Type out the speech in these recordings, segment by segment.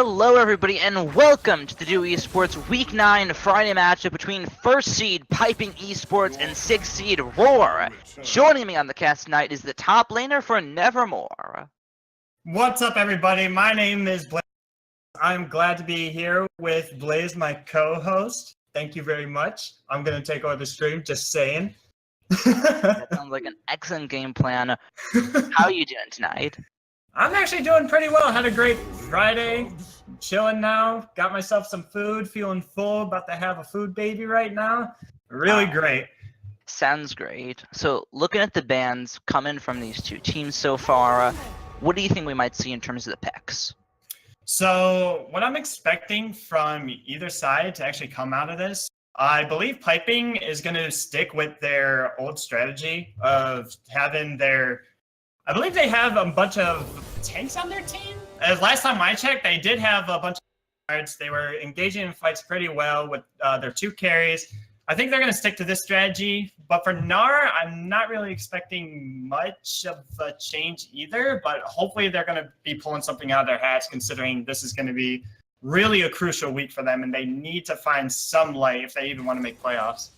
Hello everybody and welcome to the Duo Esports Week 9 Friday matchup between 1st seed Pipping Esports and 6th seed Rawr. Joining me on the cast tonight is the top laner for Nevermore. What's up everybody, my name is Blaze. I'm glad to be here with Blaze, my co-host. Thank you very much. I'm going to take over the stream, just saying. That sounds like an excellent game plan. How are you doing tonight? I'm actually doing pretty well. Had a great Friday. Chilling now. Got myself some food. Feeling full. About to have a food baby right now. Really great. Sounds great. So, looking at the bans coming from these two teams so far, what do you think we might see in terms of the picks? So, what I'm expecting from either side to actually come out of this, I believe Pipping is going to stick with their old strategy of having their... I believe they have a bunch of tanks on their team. As last time I checked, they did have a bunch of cards. They were engaging in fights pretty well with their two carries. I think they're going to stick to this strategy. But for Rawr, I'm not really expecting much of a change either. But hopefully they're going to be pulling something out of their hats, considering this is going to be really a crucial week for them. And they need to find some light if they even want to make playoffs.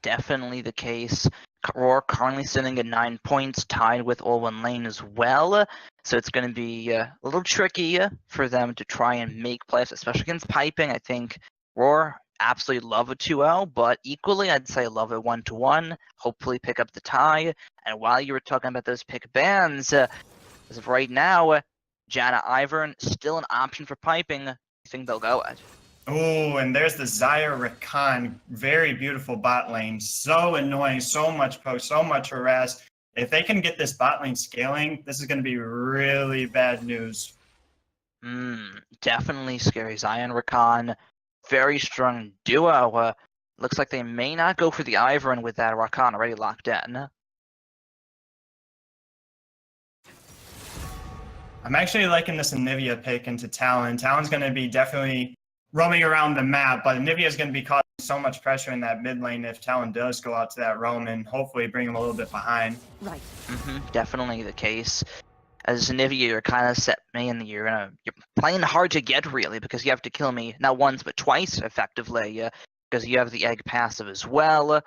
Definitely the case. Rawr currently sitting at 9 points, tied with All-One Lane as well. So it's going to be a little tricky for them to try and make plays, especially against Pipping. I think Rawr absolutely love a 2-0, but equally I'd say love a 1-1. Hopefully pick up the tie. And while you were talking about those pick bans, as of right now, Janna Ivern still an option for Pipping. I think they'll go at. Oh, and there's the Zyre Rakan. Very beautiful bot lane. So annoying. So much poke. So much harass. If they can get this bot lane scaling, this is going to be really bad news. Definitely scary. Zion Rakan. Very strong duo. Looks like they may not go for the Ivern with that Rakan already locked in. I'm actually liking this Anivia pick into Talon. Talon's going to be definitely roaming around the map, but Anivia is going to be causing so much pressure in that mid lane if Talon does go out to that roam and hopefully bring him a little bit behind. Right. Definitely the case. As Anivia, you're kind of set me and you're playing hard to get really because you have to kill me not once but twice effectively because you have the egg passive as well.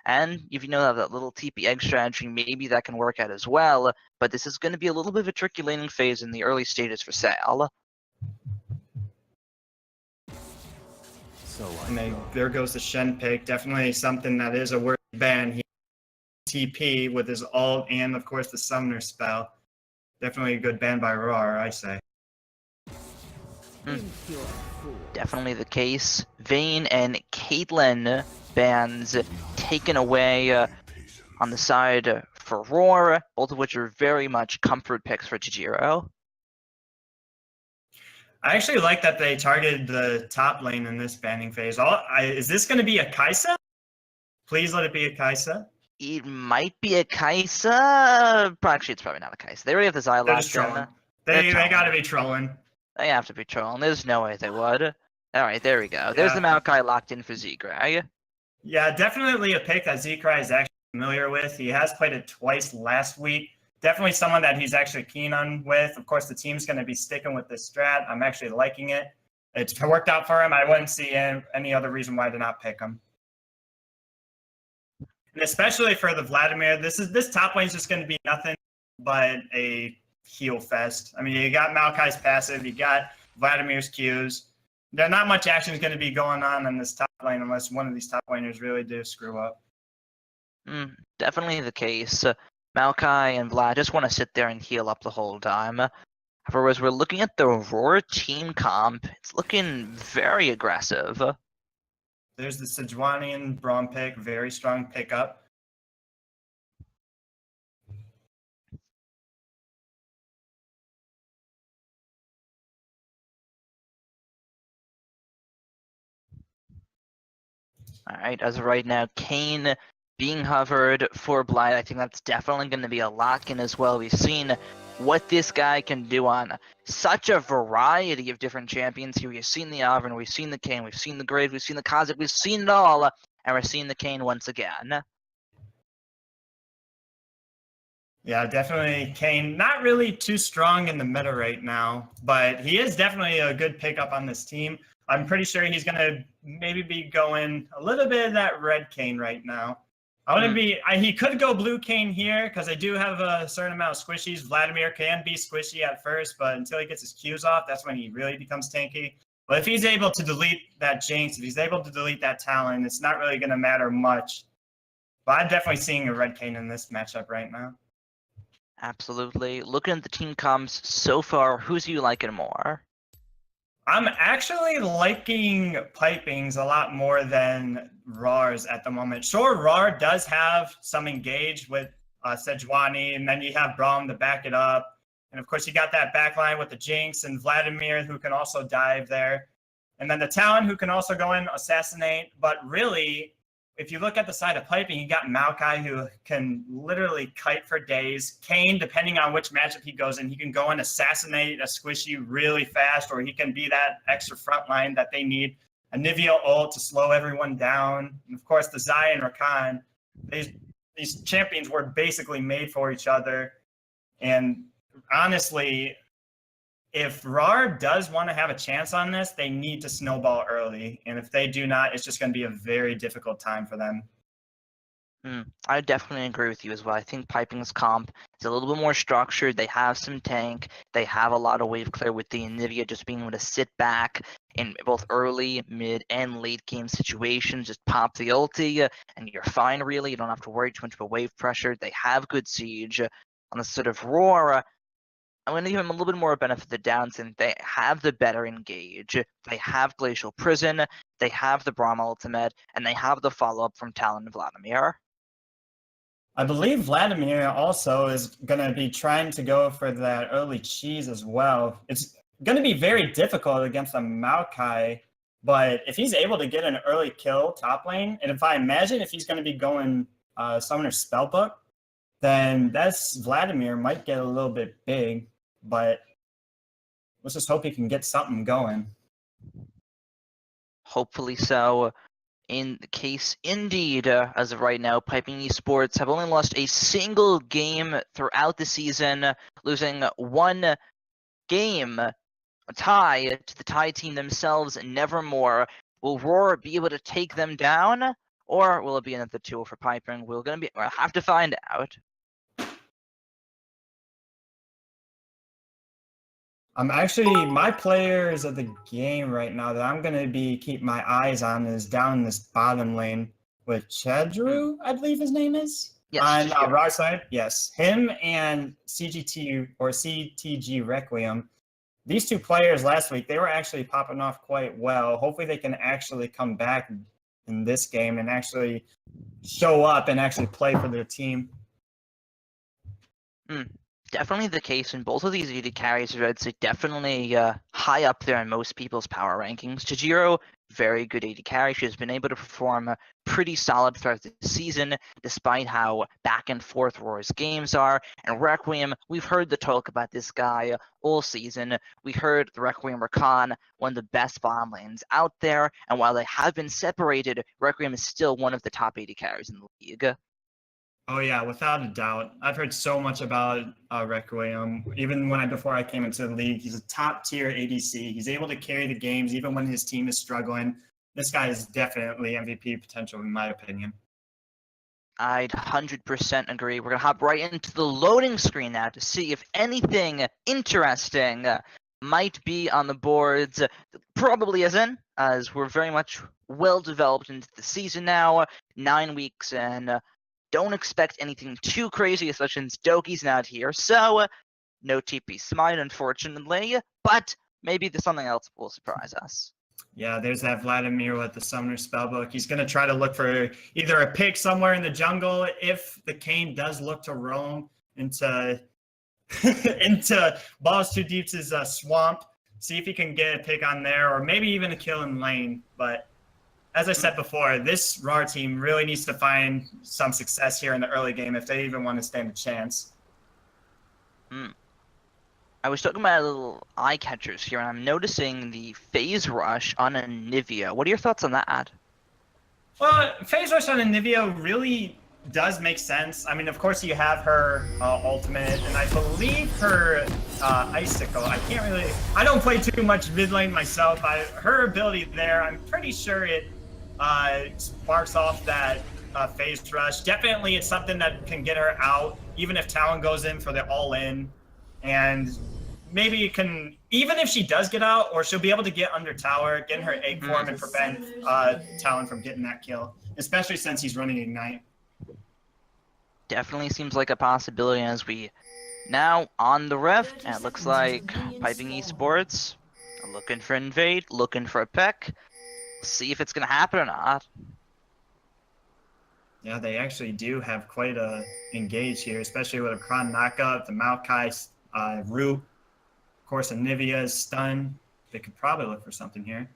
And if you know that little TP egg strategy, maybe that can work out as well. But this is going to be a little bit of a tricky laning phase in the early stages for Sal. And there goes the Shen pick. Definitely something that is a worthy ban. He TP with his ult and, of course, the summoner spell. Definitely a good ban by Rawr, I say. Definitely the case. Vayne and Caitlyn bans taken away on the side for Rawr, both of which are very much comfort picks for Tajiro. I actually like that they targeted the top lane in this banning phase. Is this going to be a Kai'Sa? Please let it be a Kai'Sa. It might be a Kai'Sa. Actually, it's probably not a Kai'Sa. They already have the Xylox. They're just trolling. They got to be trolling. They have to be trolling. There's no way they would. All right, there we go. There's the Maokai locked in for Zigray. Yeah, definitely a pick that Zigray is actually familiar with. He has played it twice last week. Definitely someone that he's actually keen on with. Of course, the team's going to be sticking with this strat. I'm actually liking it. It's worked out for him. I wouldn't see any other reason why to not pick him. And especially for the Vladimir, this top lane is just going to be nothing but a heal fest. I mean, you got Maokai's passive, you got Vladimir's Qs. There's not much action is going to be going on in this top lane unless one of these top laners really do screw up. Definitely the case. Maokai and Vlad just want to sit there and heal up the whole time. However, as we're looking at the Rawr team comp, it's looking very aggressive. There's the Sejuanian Braum pick, very strong pickup. All right, as of right now, Kayn being hovered for Blight. I think that's definitely going to be a lock-in as well. We've seen what this guy can do on such a variety of different champions here. We've seen the Ivern, we've seen the Kayn, we've seen the Graves, we've seen the Kha'Zix, we've seen it all, and we're seeing the Kayn once again. Yeah, definitely Kane. Not really too strong in the meta right now, but he is definitely a good pickup on this team. I'm pretty sure he's going to maybe be going a little bit of that red Kane right now. He could go blue Kane here because I do have a certain amount of squishies. Vladimir can be squishy at first, but until he gets his Qs off, that's when he really becomes tanky. But if he's able to delete that Jinx, if he's able to delete that Talon, it's not really going to matter much. But I'm definitely seeing a red Kane in this matchup right now. Absolutely. Looking at the team comps so far, who's you liking more? I'm actually liking Pipings a lot more than Rawr's at the moment. Sure, Rawr does have some engage with Sejuani, and then you have Braum to back it up. And of course, you got that backline with the Jinx and Vladimir, who can also dive there. And then the Talon, who can also go in, assassinate. But really, if you look at the side of Piping, you got Maokai, who can literally kite for days. Kane, depending on which matchup he goes in, he can go and assassinate a squishy really fast, or he can be that extra front line that they need. A Nivea ult to slow everyone down. And of course, the Zai and Rakan, these champions were basically made for each other. And honestly, if Rawr does want to have a chance on this, they need to snowball early. And if they do not, it's just going to be a very difficult time for them. I definitely agree with you as well. I think Piping's comp is a little bit more structured. They have some tank. They have a lot of wave clear with the Anivia just being able to sit back in both early, mid, and late game situations. Just pop the ulti and you're fine, really. You don't have to worry too much about wave pressure. They have good siege. On the sort of Rawr, I'm going to give him a little bit more benefit of the doubt since they have the better engage. They have Glacial Prison. They have the Braum ultimate. And they have the follow-up from Talon and Vladimir. I believe Vladimir also is going to be trying to go for that early cheese as well. It's going to be very difficult against a Maokai, but if he's able to get an early kill top lane, and if I imagine if he's going to be going Summoner Spellbook, then that's Vladimir might get a little bit big, but let's just hope he can get something going. Hopefully so. In the case, indeed, as of right now, Pipping Esports have only lost a single game throughout the season, losing one game, a tie to the tie team themselves, Nevermore. Will Rawr be able to take them down, or will it be another tool for Pipping? We'll have to find out. My players of the game right now that I'm going to keep my eyes on is down in this bottom lane with Chedru, I believe his name is. Yes. On Rawr side, yes. Him and CGT or CTG Requiem. These two players last week, they were actually popping off quite well. Hopefully they can actually come back in this game and actually show up and actually play for their team. Definitely the case in both of these AD carries. I'd say definitely high up there in most people's power rankings. Tajiro, very good AD carry. She has been able to perform pretty solid throughout the season, despite how back and forth Rawr's games are. And Requiem, we've heard the talk about this guy all season. We heard the Requiem Rakan, one of the best bottom lanes out there. And while they have been separated, Requiem is still one of the top AD carries in the league. Oh yeah, without a doubt. I've heard so much about Requiem. Even before I came into the league, he's a top tier ADC. He's able to carry the games even when his team is struggling. This guy is definitely MVP potential in my opinion. I'd 100% agree. We're going to hop right into the loading screen now to see if anything interesting might be on the boards. Probably isn't, as we're very much well developed into the season now. 9 weeks and don't expect anything too crazy, especially since Doki's not here. So, no TP Smite, unfortunately, but maybe something else will surprise us. Yeah, there's that Vladimir with the Summoner Spellbook. He's going to try to look for either a pick somewhere in the jungle if the Kane does look to roam into Balls Too Deep's swamp. See if he can get a pick on there or maybe even a kill in lane. But as I said before, this Rawr team really needs to find some success here in the early game if they even want to stand a chance. I was talking about little eye catchers here, and I'm noticing the phase rush on Anivia. What are your thoughts on that? Well, phase rush on Anivia really does make sense. I mean, of course, you have her ultimate, and I believe her icicle. I don't play too much mid lane myself. Her ability there, I'm pretty sure it sparks off that phase rush. Definitely, it's something that can get her out, even if Talon goes in for the all-in. And maybe it can, even if she does get out, or she'll be able to get under tower, get in her egg form, and prevent Talon from getting that kill, especially since he's running Ignite. Definitely seems like a possibility as we now on the rift, and it looks like Pipping Esports looking for invade, looking for a pick. See if it's going to happen or not. Yeah, they actually do have quite a engage here, especially with a Kron knockup, the Maokai root, of course, a Nivea stun. They could probably look for something here.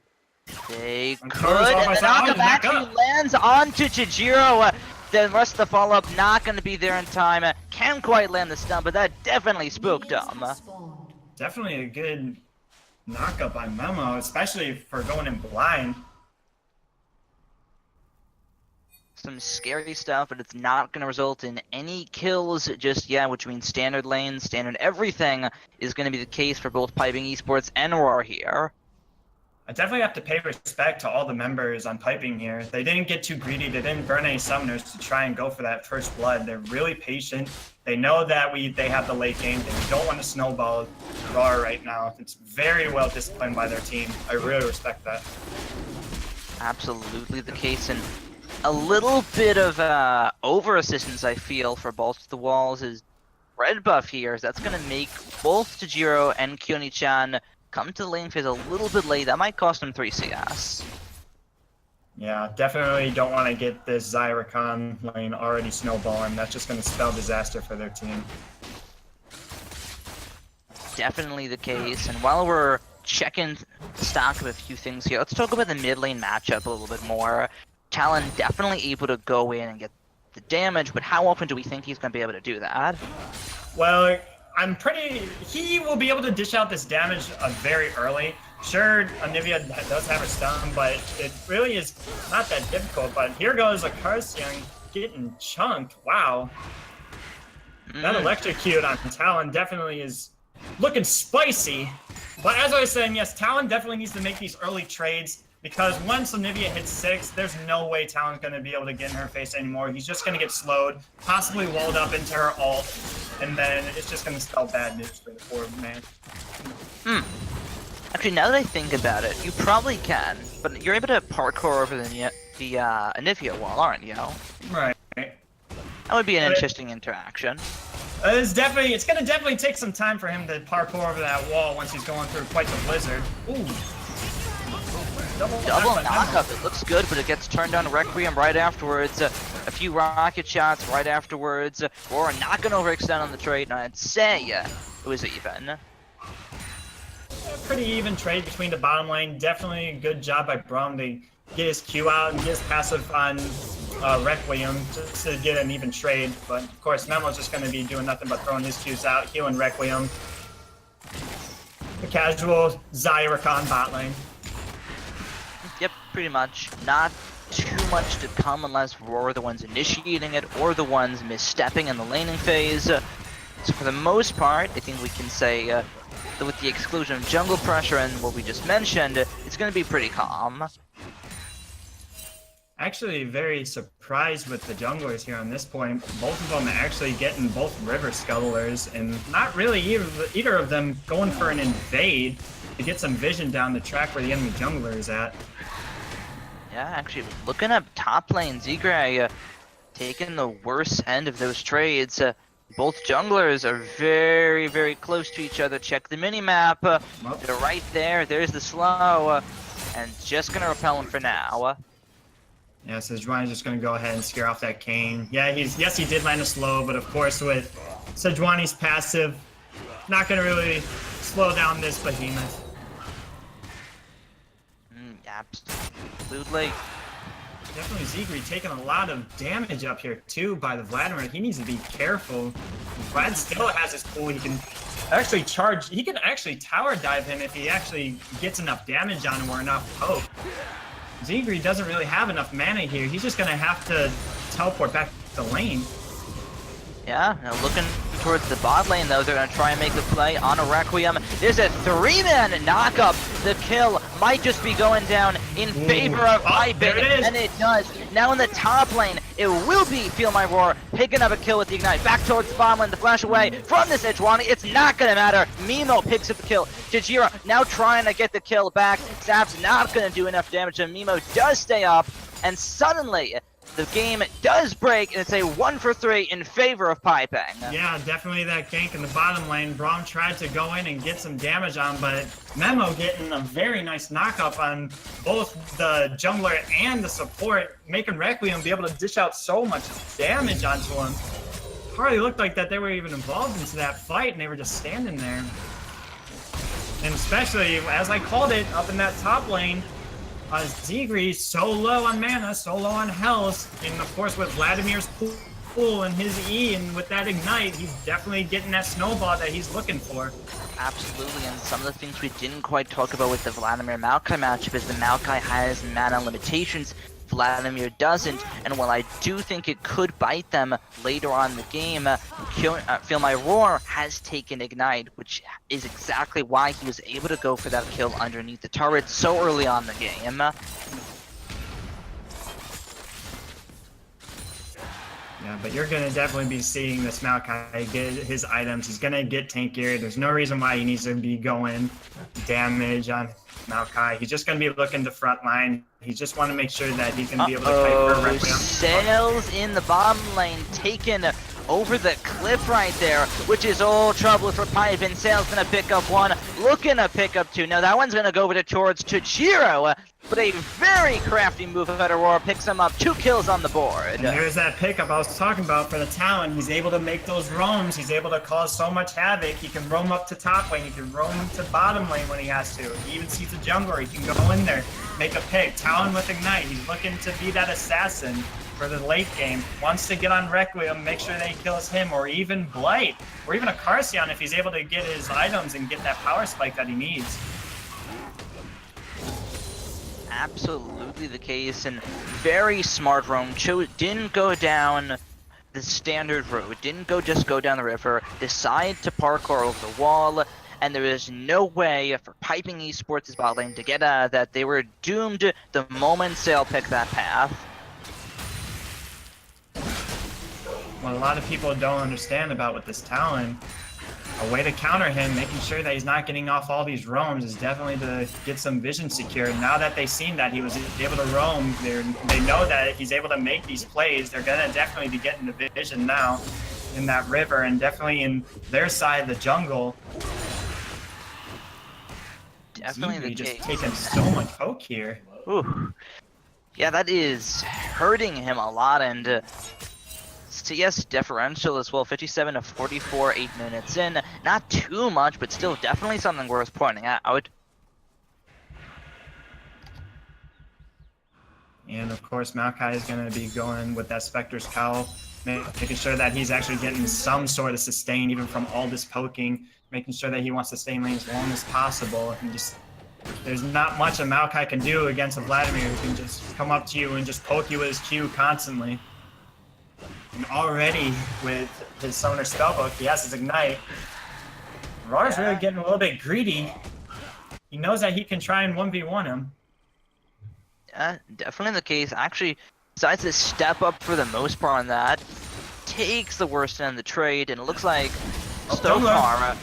They could, and the knockup actually lands onto Chijiro. The rest of the follow-up not going to be there in time. Can't quite land the stun, but that definitely spooked him. Definitely a good knockup by Memo, especially for going in blind. Some scary stuff, but it's not going to result in any kills just yet, which means standard lane, standard everything is going to be the case for both Pipping Esports and Rawr here. I definitely have to pay respect to all the members on Pipping here. They didn't get too greedy. They didn't burn any summoners to try and go for that first blood. They're really patient. They know that they have the late game. They don't want to snowball Rawr right now. It's very well disciplined by their team. I really respect that. Absolutely the case, and a little bit of over assistance I feel for Balls to the Walls is red buff here. That's going to make both Tajiro and Kyoni-chan come to the lane phase a little bit late. That might cost him 3 CS. Yeah, definitely don't want to get this Zyricon lane already snowballing. That's just going to spell disaster for their team. Definitely the case. And while we're checking stock of a few things here, let's talk about the mid lane matchup a little bit more. Talon definitely able to go in and get the damage, but how often do we think he's going to be able to do that? Well, he will be able to dish out this damage very early. Sure, Anivia does have her stun, but it really is not that difficult. But here goes a Karsian getting chunked. Wow. That electrocute on Talon definitely is looking spicy. But as I was saying, yes, Talon definitely needs to make these early trades, because once Anivia hits 6, there's no way Talon's going to be able to get in her face anymore. He's just going to get slowed, possibly walled up into her ult, and then it's just going to spell bad news for the poor man. Actually, now that I think about it, you probably can, but you're able to parkour over the Anivia wall, aren't you? Right. That would be an interesting interaction. It's going to definitely take some time for him to parkour over that wall once he's going through quite the blizzard. Ooh. Double knockup. It looks good, but it gets turned on Requiem right afterwards. A few rocket shots right afterwards. Or not going to overextend on the trade, and I'd say it was even. Pretty even trade between the bottom lane. Definitely a good job by Brum to get his Q out and get his passive on Requiem just to get an even trade. But of course, Memo's just going to be doing nothing but throwing his Qs out, healing Requiem. The casual Zyricon bot lane. Yep, pretty much. Not too much to come unless Rawr are the ones initiating it or the ones misstepping in the laning phase. So for the most part, I think we can say that with the exclusion of jungle pressure and what we just mentioned, it's going to be pretty calm. Actually, very surprised with the junglers here on this point. Both of them actually getting both river scuttlers, and not really either of them going for an invade to get some vision down the track where the enemy jungler is at. Yeah, actually, looking up top lane, Zigray taking the worst end of those trades. Both junglers are very, very close to each other. Check the mini-map. They're right there. There's the slow. And just going to repel him for now. Yeah, so Sejuani's just going to go ahead and scare off that Kayn. Yeah, yes, he did land a slow, but of course with Sejuani's passive, not going to really slow down this behemoth. Absolutely. Definitely Zigray taking a lot of damage up here too by the Vladimir. He needs to be careful. Vlad still has his pool. He can actually charge. He can actually tower dive him if he actually gets enough damage on him or enough poke. Zigray doesn't really have enough mana here. He's just going to have to teleport back the lane. Yeah, now looking towards the bot lane though, they're gonna try and make the play on a Requiem. There's a 3-man knockup. The kill might just be going down in favor of Pipping, and it does. Now in the top lane, it will be Feel My Roar picking up a kill with the Ignite. Back towards the bottom lane, the flash away from this Sejuani. It's not gonna matter. Mimo picks up the kill. Jajira now trying to get the kill back. Zap's not gonna do enough damage, and Mimo does stay up, and suddenly the game does break, and it's a 1-for-3 in favor of Pipping. Yeah, definitely that gank in the bottom lane. Braum tried to go in and get some damage on, but Memo getting a very nice knockup on both the jungler and the support, making Requiem be able to dish out so much damage onto him. Hardly looked like that they were even involved into that fight, and they were just standing there. And especially, as I called it, up in that top lane, Zigri so low on mana, so low on health, and of course with Vladimir's pool and his E, and with that Ignite, he's definitely getting that snowball that he's looking for. Absolutely, and some of the things we didn't quite talk about with the Vladimir-Maokai matchup is the Maokai has mana limitations, Vladimir doesn't, and while I do think it could bite them later on in the game, Feel My Roar has taken Ignite, which is exactly why he was able to go for that kill underneath the turret so early on in the game. Yeah, but you're going to definitely be seeing this Maokai get his items. He's going to get tankier. There's no reason why he needs to be going damage on Maokai. He's just going to be looking to front line. He just want to make sure that he can be able to fight for Requiem. Sails in the bottom lane, taken over the cliff right there, which is all trouble for Pipping. Sail's gonna pick up one, looking to pick up two. Now that one's gonna go over towards Tajiro, but a very crafty move of Rawr picks him up. 2 kills on the board. And there's that pickup I was talking about for the Talon. He's able to make those roams. He's able to cause so much havoc. He can roam up to top lane. He can roam to bottom lane when he has to. He even sees a jungler. He can go in there, make a pick. Talon with Ignite. He's looking to be that assassin for the late game. Wants to get on Requiem, make sure that he kills him, or even Blight, or even a Carcion if he's able to get his items and get that power spike that he needs. Absolutely the case, and very smart roam. Didn't go down the standard route, didn't just go down the river, decide to parkour over the wall, and there is no way for Pipping Esports' bot lane to get out of that. They were doomed the moment Sail picked that path. What a lot of people don't understand about with this Talon, a way to counter him, making sure that he's not getting off all these roams, is definitely to get some vision secured. Now that they've seen that he was able to roam, they know that he's able to make these plays. They're going to definitely be getting the vision now in that river, and definitely in their side of the jungle. Definitely the just case. Taking so much poke here. Ooh. Yeah, that is hurting him a lot, and CS differential as well, 57 to 44, 8 minutes in. Not too much, but still definitely something worth pointing out. And of course, Maokai is going to be going with that Spectre's Cowl, making sure that he's actually getting some sort of sustain even from all this poking, making sure that he wants to stay in lane as long as possible. And just, there's not much a Maokai can do against a Vladimir who can just come up to you and just poke you with his Q constantly. And already with his Summoner Spellbook, he has his Ignite. Rawr's really getting a little bit greedy. He knows that he can try and 1v1 him. Yeah, definitely the case. Actually, decides to step up for the most part on that. Takes the worst end of the trade, and it looks like so far.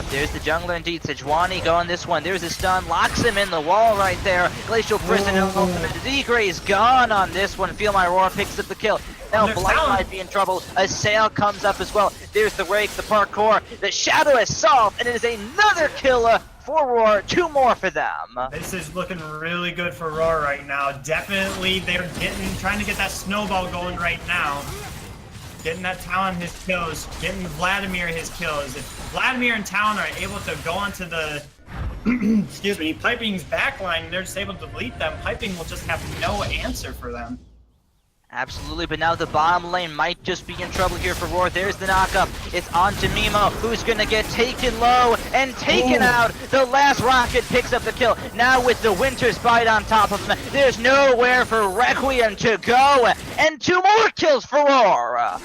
There's the jungler indeed. Sejuani going this one. There's a stun. Locks him in the wall right there. Glacial Prison ultimate. Z-Gray's gone on this one. Feel My Roar picks up the kill. Now Blight might be in trouble. A Sail comes up as well. There's the Rake, the parkour, the Shadow Assault, and it is another kill for Rawr. 2 more for them. This is looking really good for Rawr right now. Definitely they're trying to get that snowball going right now. Getting that Talon his kills, getting Vladimir his kills. If Vladimir and Talon are able to go onto the excuse me, Pipping's backline, and they're just able to delete them, Pipping will just have no answer for them. Absolutely, but now the bottom lane might just be in trouble here for Rawr. There's the knockup. It's on to Mimo, who's gonna get taken low and taken out. The last rocket picks up the kill. Now with the Winter's Bite on top of him, there's nowhere for Requiem to go. And 2 more kills for Rawr.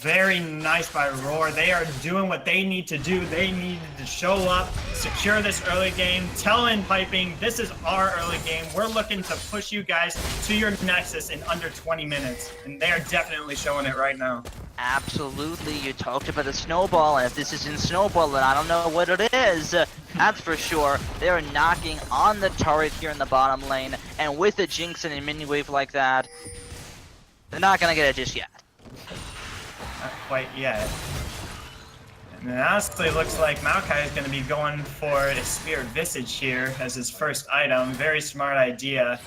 Very nice by Rawr. They are doing what they need to do. They needed to show up, secure this early game, tell in Pipping, this is our early game. We're looking to push you guys to your Nexus in under 20 minutes. And they are definitely showing it right now. Absolutely. You talked about the snowball, and if this isn't snowball, then I don't know what it is. That's for sure. They are knocking on the turret here in the bottom lane, and with a Jinx and a mini wave like that, they're not gonna get it just yet. Not quite yet. And it honestly looks like Maokai is going to be going for a Spirit Visage here as his first item. Very smart idea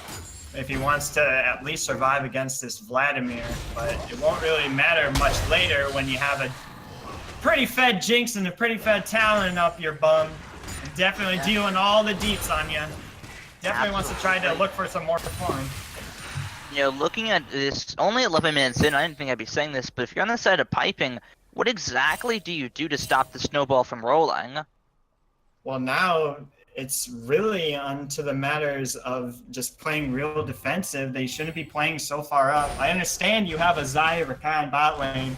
if he wants to at least survive against this Vladimir. But it won't really matter much later when you have a pretty fed Jinx and a pretty fed Talon up your bum. And definitely dealing all the deeps on you. Definitely wants to try to look for some more fun. You know, looking at this, only 11 minutes in, I didn't think I'd be saying this, but if you're on the side of Pipping, what exactly do you do to stop the snowball from rolling? Well, now it's really onto the matters of just playing real defensive. They shouldn't be playing so far up. I understand you have a Zai Rakan bot lane,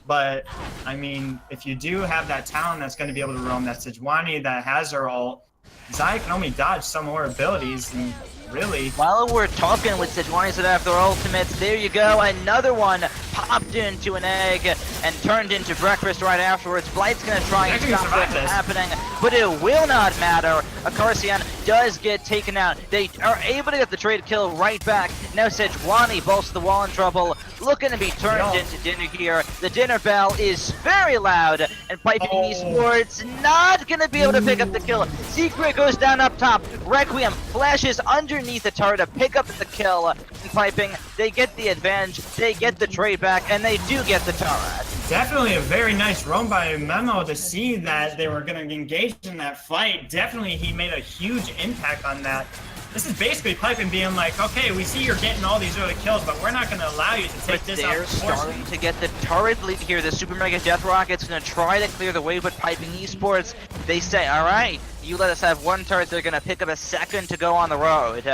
but, I mean, if you do have that Talon that's going to be able to roam, that Sejuani that has her ult, Zai can only dodge some more abilities, and really. While we're talking with Sejuani's that have their ultimates, there you go, another one popped into an egg and turned into breakfast right afterwards. Blight's gonna try and stop what's happening, but it will not matter. Acarcian does get taken out. They are able to get the trade kill right back. Now Sejuani bolts the wall in trouble, looking to be turned into dinner here. The dinner bell is very loud, and Pipping Esports not gonna be able to pick up the kill. Secret goes down up top. Requiem flashes underneath the turret to pick up the kill. And Pipping, they get the advantage, they get the trade back, and they do get the turret. Definitely a very nice roam by Memo to see that they were going to engage in that fight. Definitely he made a huge impact on that. This is basically Pipping being like, okay, we see you're getting all these early kills, but we're not going to allow you to take this out. They're starting to get the turret lead here. The Super Mega Death Rocket's going to try to clear the way, but Pipping Esports, they say, all right, you let us have one turret, they're going to pick up a second to go on the road.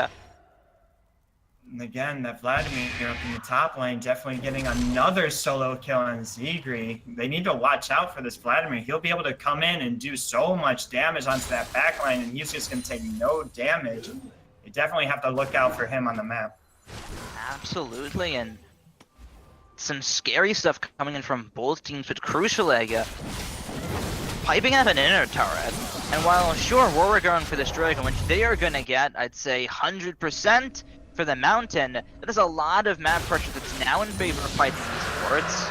And again, that Vladimir here up in the top lane, definitely getting another solo kill on Zegri. They need to watch out for this Vladimir. He'll be able to come in and do so much damage onto that backline, and he's just going to take no damage. You definitely have to look out for him on the map. Absolutely, and some scary stuff coming in from both teams, but crucially, Pipping have an inner turret. And while sure, Rawr are going for this Dragon, which they are going to get, I'd say 100%, for the mountain, that is a lot of map pressure that's now in favor of Pipping Esports.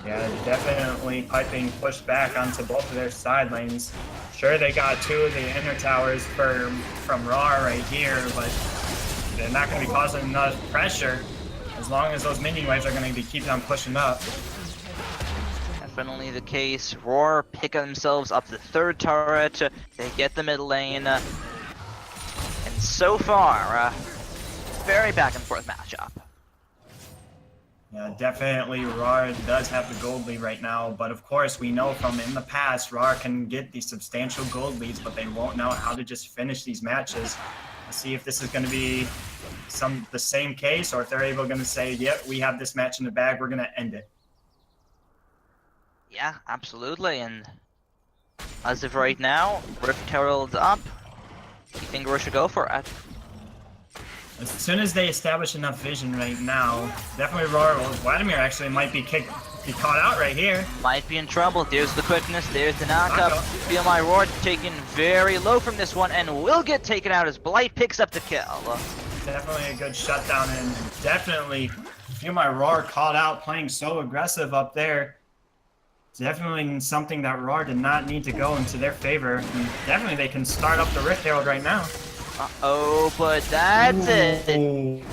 Yeah, definitely Pipping pushed back onto both of their side lanes. Sure, they got 2 of the inner towers from Rawr right here, but they're not going to be causing enough pressure as long as those minion waves are going to be keeping on pushing up. Definitely the case. Rawr pick themselves up the 3rd turret. They get the mid lane. And so far, very back and forth matchup. Yeah, definitely Rawr does have the gold lead right now, but of course we know from in the past Rawr can get these substantial gold leads, but they won't know how to just finish these matches. Let's see if this is going to be the same case, or if they're able to say, yep, we have this match in the bag, we're going to end it. Yeah, absolutely, and as of right now, Rift Herald's up. You think Rawr should go for it? As soon as they establish enough vision right now, definitely Rawr. Well, Vladimir actually might be caught out right here. Might be in trouble. There's the quickness, there's the knockup. Feel my Rawr taken very low from this one and will get taken out as Blight picks up the kill. Definitely a good shutdown, and definitely Feel my Rawr caught out playing so aggressive up there. Definitely something that Rawr did not need to go into their favor. And definitely they can start up the Rift Herald right now. Uh-oh, but that's it.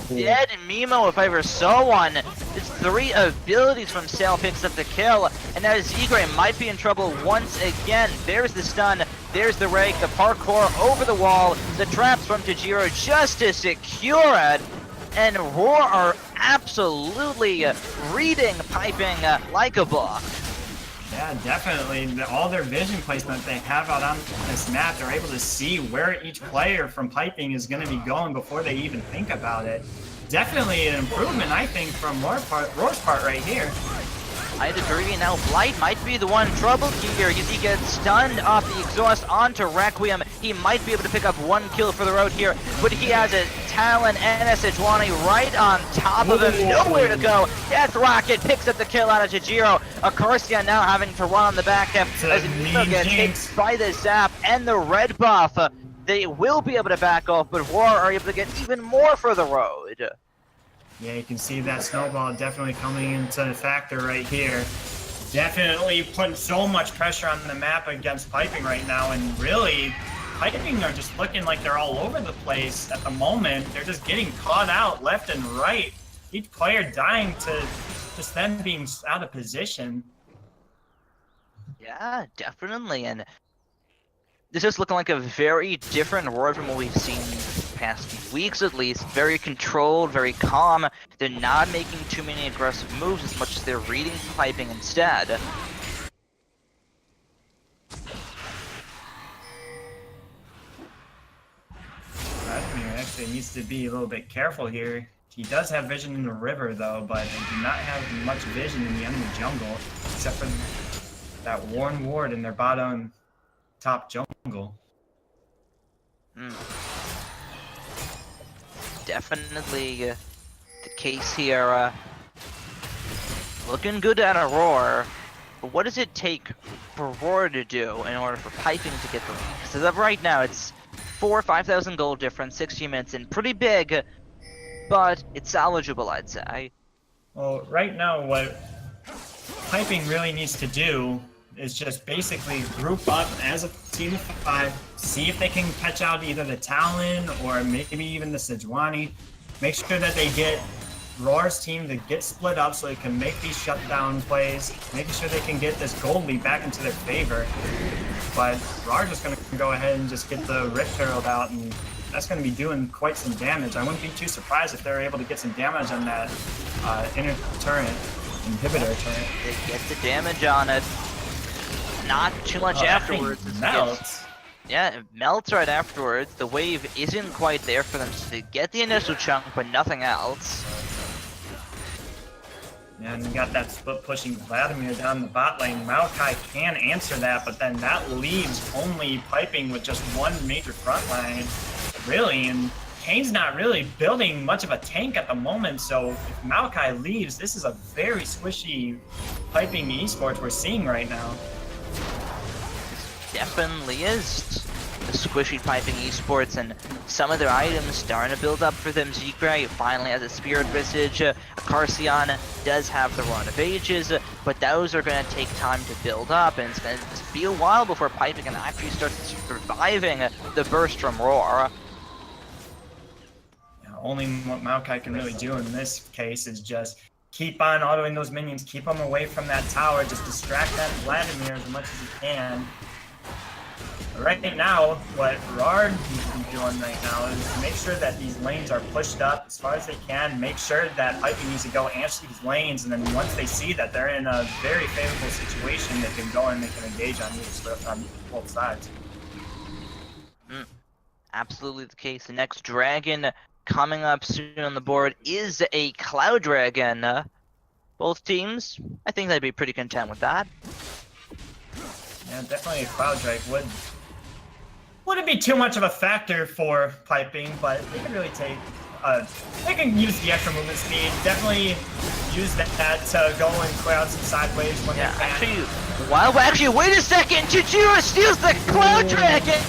Dead Mimo, if I ever saw one. It's 3 abilities from Sale picks up the kill. And now Zegre might be in trouble once again. There's the stun. There's the rake, the parkour over the wall, the traps from Tajiro just to secure it. And Rawr are absolutely reading Pipping like a book. Yeah, definitely. All their vision placement they have out on this map, they're able to see where each player from Pipping is going to be going before they even think about it. Definitely an improvement, I think, from Rawr's part right here. I'd agree. Now Blight might be the one troubled here. He gets stunned off the exhaust onto Requiem. He might be able to pick up one kill for the road here, but he has a Talon and a Sejuani right on top of him. Nowhere to go. Death Rocket picks up the kill out of Tajiro. Acarcia now having to run on the back end as Nino gets hit by the zap and the red buff. They will be able to back off, but Rawr are able to get even more for the road. Yeah, you can see that snowball definitely coming into the factor right here. Definitely putting so much pressure on the map against Pipping right now, and really, Pipping are just looking like they're all over the place at the moment. They're just getting caught out left and right. Each player dying to just them being out of position. Yeah, definitely, and this is looking like a very different Rawr from what we've seen the past few weeks at least. Very controlled, very calm. They're not making too many aggressive moves as much as they're reading Pipping instead. Vladimir actually needs to be a little bit careful here. He does have vision in the river though, but they do not have much vision in the enemy jungle, except for that Warren Ward in their bottom top jungle. Definitely the case here. Looking good at a Rawr. But what does it take for Rawr to do in order for Pipping to get the lead? Because as of right now, it's 4,000 or 5,000 gold difference, 60 minutes in. Pretty big, but it's salvageable, I'd say. Well, right now, what Pipping really needs to do is just basically group up as a team of 5, see if they can catch out either the Talon or maybe even the Sejuani. Make sure that they get Rawr's team to get split up so they can make these shutdown plays, making sure they can get this gold lead back into their favor. But Rawr just going to go ahead and just get the Rift Herald out, and that's going to be doing quite some damage. I wouldn't be too surprised if they're able to get some damage on that inner turret, inhibitor turret. They get the damage on it. Not too much afterwards. Melts. Yeah, it melts right afterwards. The wave isn't quite there for them to get the initial chunk, but nothing else. Yeah, and you got that split pushing Vladimir down the bot lane. Maokai can answer that, but then that leaves only Pipping with just one major front line, really. And Kane's not really building much of a tank at the moment, so if Maokai leaves, this is a very squishy Pipping Esports we're seeing right now. Definitely is the squishy Pipping Esports, and some of their items starting to build up for them. Zigray finally has a Spirit Visage. Carcion does have the Rod of Ages, but those are going to take time to build up, and it's going to be a while before Pipping can actually start surviving the burst from Rawr. Only what Maokai can really do in this case is just keep on autoing those minions, keep them away from that tower, just distract that Vladimir as much as he can. Right now, what Rawr needs to be doing right now is to make sure that these lanes are pushed up as far as they can. Make sure that Pipping needs to go answer these lanes, and then once they see that they're in a very favorable situation, they can go and they can engage on both sides. Absolutely the case. The next dragon coming up soon on the board is a Cloud Dragon. Both teams, I think they'd be pretty content with that. Yeah, definitely a Cloud Drake wouldn't be too much of a factor for Pipping, but they can really take, they can use the extra movement speed, definitely use that to go and clear out some sideways when they can. Actually, wait a second! Tajiro steals the Cloud Dragon!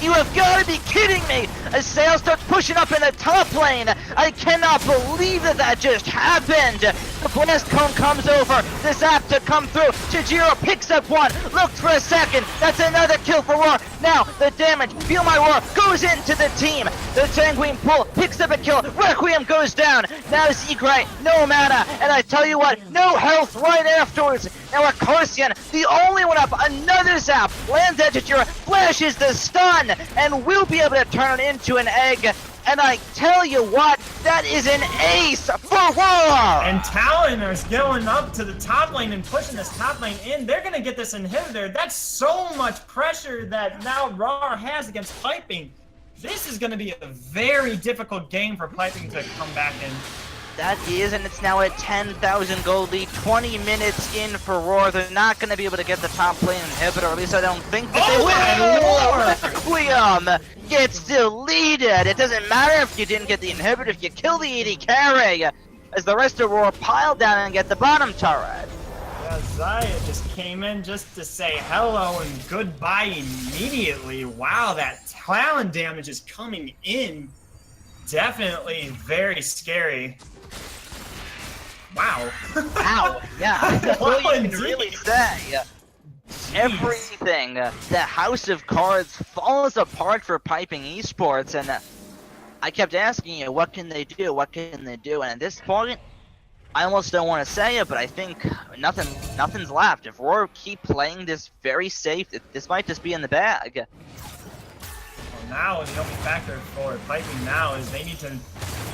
You have got to be kidding me! As Sail starts pushing up in the top lane! I cannot believe that just happened! The blast cone comes over. The zap to come through. Chijiro picks up one. Looks for a second. That's another kill for Rawr. Now the damage. Feel my roar goes into the team. The Sanguine Pull picks up a kill. Requiem goes down. Now Zegray, no mana. And I tell you what, no health right afterwards. Now Acarcian, the only one up. Another zap. Lands at Chijiro. Flashes the stun. And will be able to turn it into an egg. And I tell you what, that is an ace for Rawr! And Talon is going up to the top lane and pushing this top lane in. They're going to get this inhibitor. That's so much pressure that now Rawr has against Pipping. This is going to be a very difficult game for Pipping to come back in. That is, and it's now a 10,000 gold lead, 20 minutes in for Rawr. They're not going to be able to get the top lane inhibitor, or at least I don't think that they will. Requiem gets deleted. It doesn't matter if you didn't get the inhibitor, if you kill the AD carry, as the rest of Rawr pile down and get the bottom turret. Yeah, Zaya just came in just to say hello and goodbye immediately. Wow, that Talon damage is coming in. Definitely very scary. Wow. Wow, yeah. That's all you can really say. Jeez. Everything, the House of Cards falls apart for Pipping Esports, and I kept asking you, what can they do? What can they do? And at this point, I almost don't want to say it, but I think nothing's left. If Rawr keep playing this very safe, this might just be in the bag. Now the only factor for Pipping now is they need to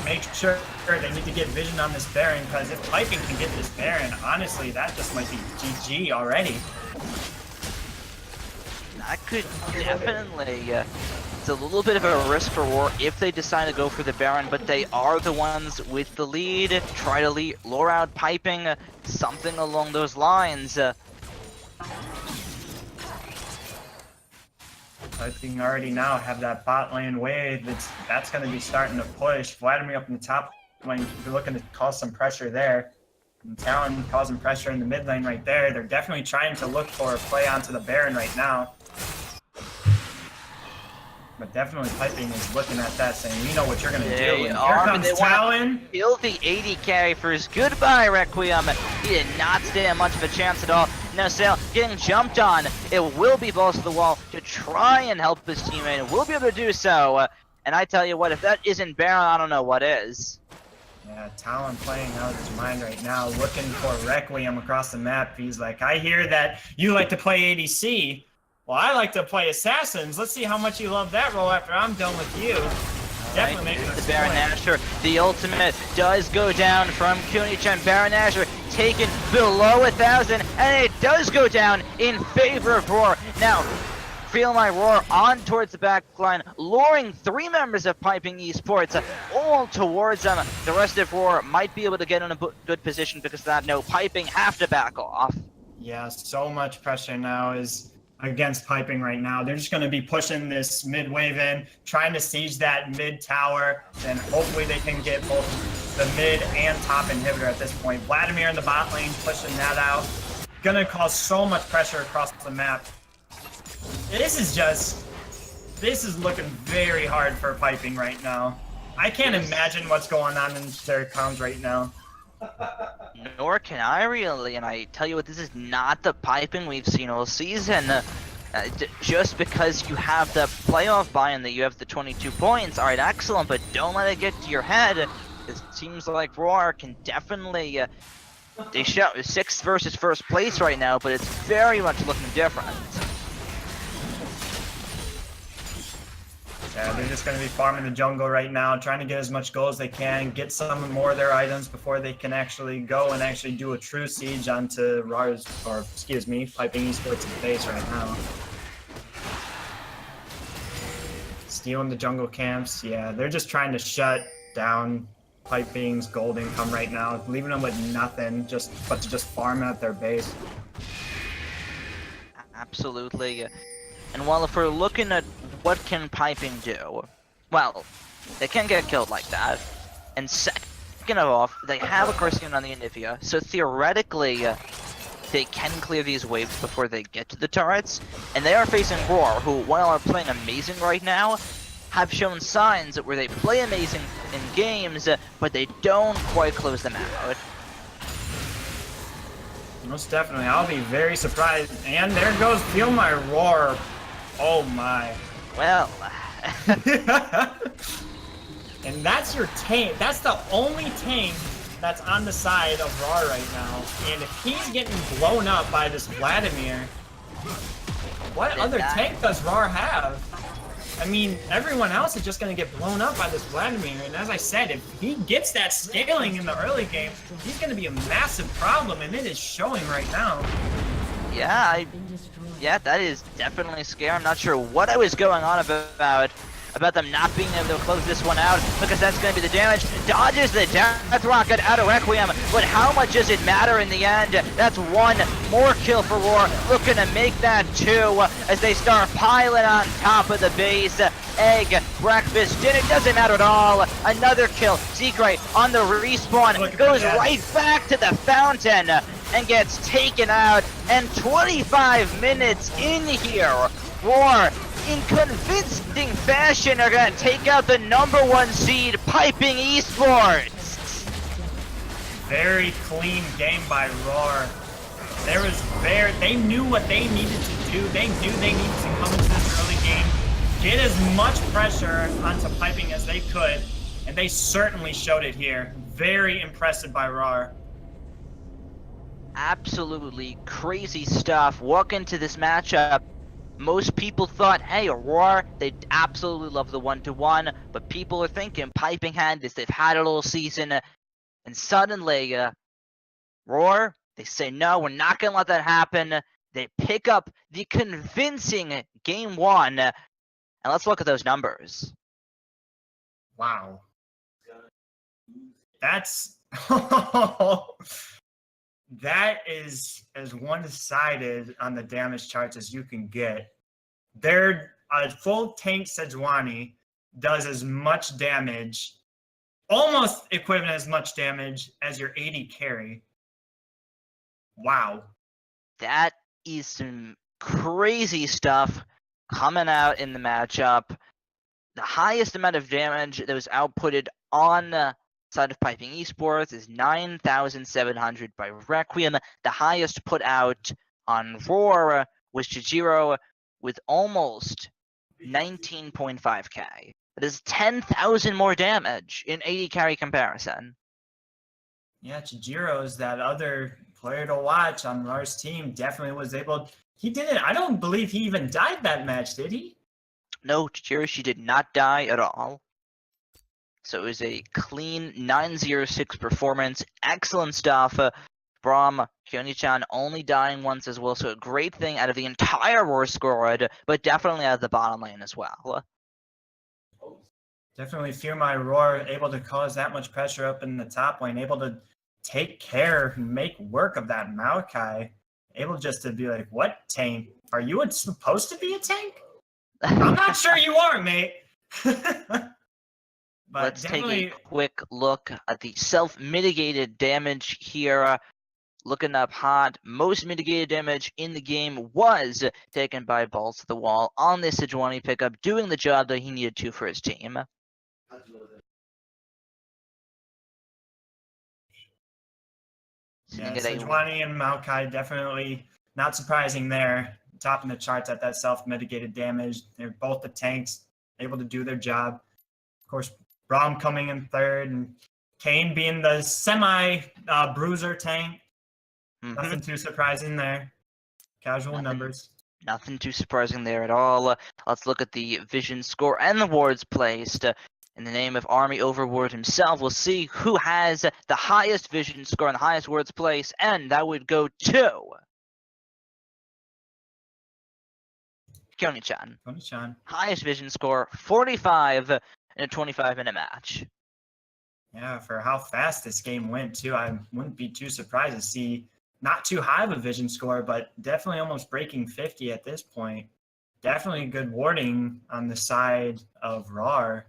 make sure they need to get vision on this Baron, because if Pipping can get this Baron, honestly, that just might be GG already. That could definitely, it's a little bit of a risk for Rawr if they decide to go for the Baron, but they are the ones with the lead. Try to lure out Pipping, something along those lines. Pipping already now have that bot lane wave. That's going to be starting to push. Vladimir up in the top lane, they're looking to cause some pressure there. And Talon causing pressure in the mid lane right there. They're definitely trying to look for a play onto the Baron right now. But definitely Pipping is looking at that saying, we know what you're going to do. And here comes Talon. Kill the 80 carry first. Goodbye, Requiem. He did not stand much of a chance at all. Now Sail getting jumped on. It will be balls to the wall to try and help his teammate. It will be able to do so. And I tell you what, if that isn't Baron, I don't know what is. Yeah, Talon playing out of his mind right now, looking for Requiem across the map. He's like, I hear that you like to play ADC. Well, I like to play Assassins. Let's see how much you love that role after I'm done with you. Definitely making the Baron Nashor. The ultimate does go down from Kuni-chan. Baron Nashor taken below 1,000, and it does go down in favor of Rawr. Now, Feel My Roar on towards the back line, luring 3 members of Pipping Esports all towards them. The rest of Rawr might be able to get in a good position because of that. No, Pipping have to back off. Yeah, so much pressure now is against Pipping right now. They're just going to be pushing this mid wave in, trying to siege that mid tower, and hopefully they can get both the mid and top inhibitor at this point. Vladimir in the bot lane pushing that out. Gonna cause so much pressure across the map. This is looking very hard for Pipping right now. I can't imagine what's going on in their comms right now. Nor can I really, and I tell you what, this is not the Pipping we've seen all season. Just because you have the playoff buy and that you have the 22 points, alright, excellent, but don't let it get to your head. It seems like Rawr can definitely, they show 6th versus 1st place right now, but it's very much looking different. Yeah, they're just going to be farming the jungle right now, trying to get as much gold as they can, get some more of their items before they can actually go and actually do a true siege onto Rawr's, or excuse me, Pipping Esports' base right now. Stealing the jungle camps, yeah, they're just trying to shut down Pipping's gold income right now, leaving them with nothing but to just farm out their base. Absolutely. And while if we're looking at what can Pipping do, well, they can get killed like that. And second of all, they have a Acarcian on the Anivia, so theoretically, they can clear these waves before they get to the turrets. And they are facing Rawr, who, while are playing amazing right now, have shown signs where they play amazing in games, but they don't quite close them out. Most definitely. I'll be very surprised. And there goes Feel My Roar. Oh my. Well. And that's your tank. That's the only tank that's on the side of Rawr right now. And if he's getting blown up by this Vladimir, what other tank does Rawr have? I mean, everyone else is just going to get blown up by this Vladimir. And as I said, if he gets that scaling in the early game, he's going to be a massive problem. And it is showing right now. Yeah, that is definitely scary. I'm not sure what I was going on about them not being able to close this one out, because that's going to be the damage. Dodges the Death Rocket out of Requiem, but how much does it matter in the end? That's one more kill for Rawr, looking to make that two as they start piling on top of the base. Egg, breakfast, dinner, doesn't matter at all. Another kill. Secret on the respawn, goes right back to the fountain and gets taken out. And 25 minutes in here, Rawr, in convincing fashion, are going to take out the #1 seed, Pipping Esports. Very clean game by Rawr. They knew what they needed to do. They knew they needed to come into this early game, get as much pressure onto Pipping as they could, and they certainly showed it here. Very impressive by Rawr. Absolutely crazy stuff. Walk into this matchup. Most people thought, hey, Rawr, they absolutely love the 1-to-1, but people are thinking Pipping had this, they've had a little season, and suddenly, Rawr, they say, no, we're not going to let that happen. They pick up the convincing game 1, and let's look at those numbers. Wow. That's... That is as one-sided on the damage charts as you can get. A full tank Sejuani does as much damage, almost equivalent as much damage as your AD carry. Wow. That is some crazy stuff coming out in the matchup. The highest amount of damage that was outputted on side of Pipping Esports is 9,700 by Requiem. The highest put out on Rawr was Chijiro with almost 19.5k. That is 10,000 more damage in AD carry comparison. Yeah, Chijiro is that other player to watch on Rawr's team. Definitely was able... He didn't... I don't believe he even died that match, did he? No, Chijiro, she did not die at all. So it was a clean 906 performance. Excellent stuff from Kyoni-chan, only dying once as well. So a great thing out of the entire Rawr squad, but definitely out of the bottom lane as well. Definitely Fear My Rawr, able to cause that much pressure up in the top lane, able to take care and make work of that Maokai. Able just to be like, what tank? Are you supposed to be a tank? I'm not sure you are, mate. But let's take a quick look at the self-mitigated damage here. Looking up hot, most mitigated damage in the game was taken by Balls to the Wall on this Sejuani pickup, doing the job that he needed to for his team. Yeah, Sejuani and Maokai definitely not surprising there. Topping the charts at that self-mitigated damage. They're both the tanks, able to do their job. Of course, Braum coming in third, and Kane being the semi-bruiser tank. Nothing too surprising there. Casual numbers. Nothing too surprising there at all. Let's look at the vision score and the wards placed. In the name of Army Overward himself, we'll see who has the highest vision score and the highest wards placed, and that would go to Kyoni-chan. Highest vision score, 45 in a 25-minute match. Yeah, for how fast this game went, too, I wouldn't be too surprised to see not too high of a vision score, but definitely almost breaking 50 at this point. Definitely good warding on the side of Rawr.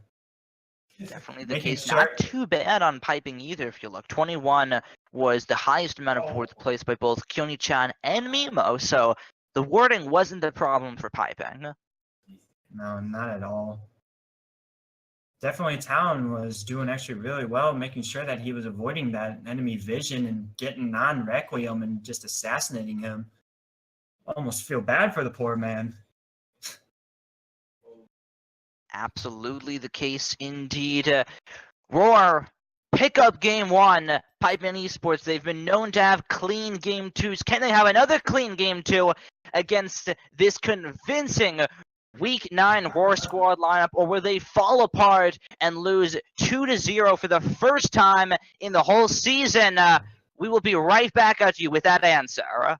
Definitely the case. Not too bad on Pipping either, if you look. 21 was the highest amount of wards placed by both Kyoni-chan and Mimo, so the warding wasn't the problem for Pipping. No, not at all. Definitely Town was doing actually really well, making sure that he was avoiding that enemy vision and getting on Requiem and just assassinating him. Almost feel bad for the poor man. Absolutely the case indeed. Rawr, pick up game 1. Pipping Esports, they've been known to have clean game 2s. Can they have another clean game 2 against this convincing Week 9 Rawr squad lineup, or will they fall apart and lose 2-0 for the first time in the whole season? We will be right back at you with that answer.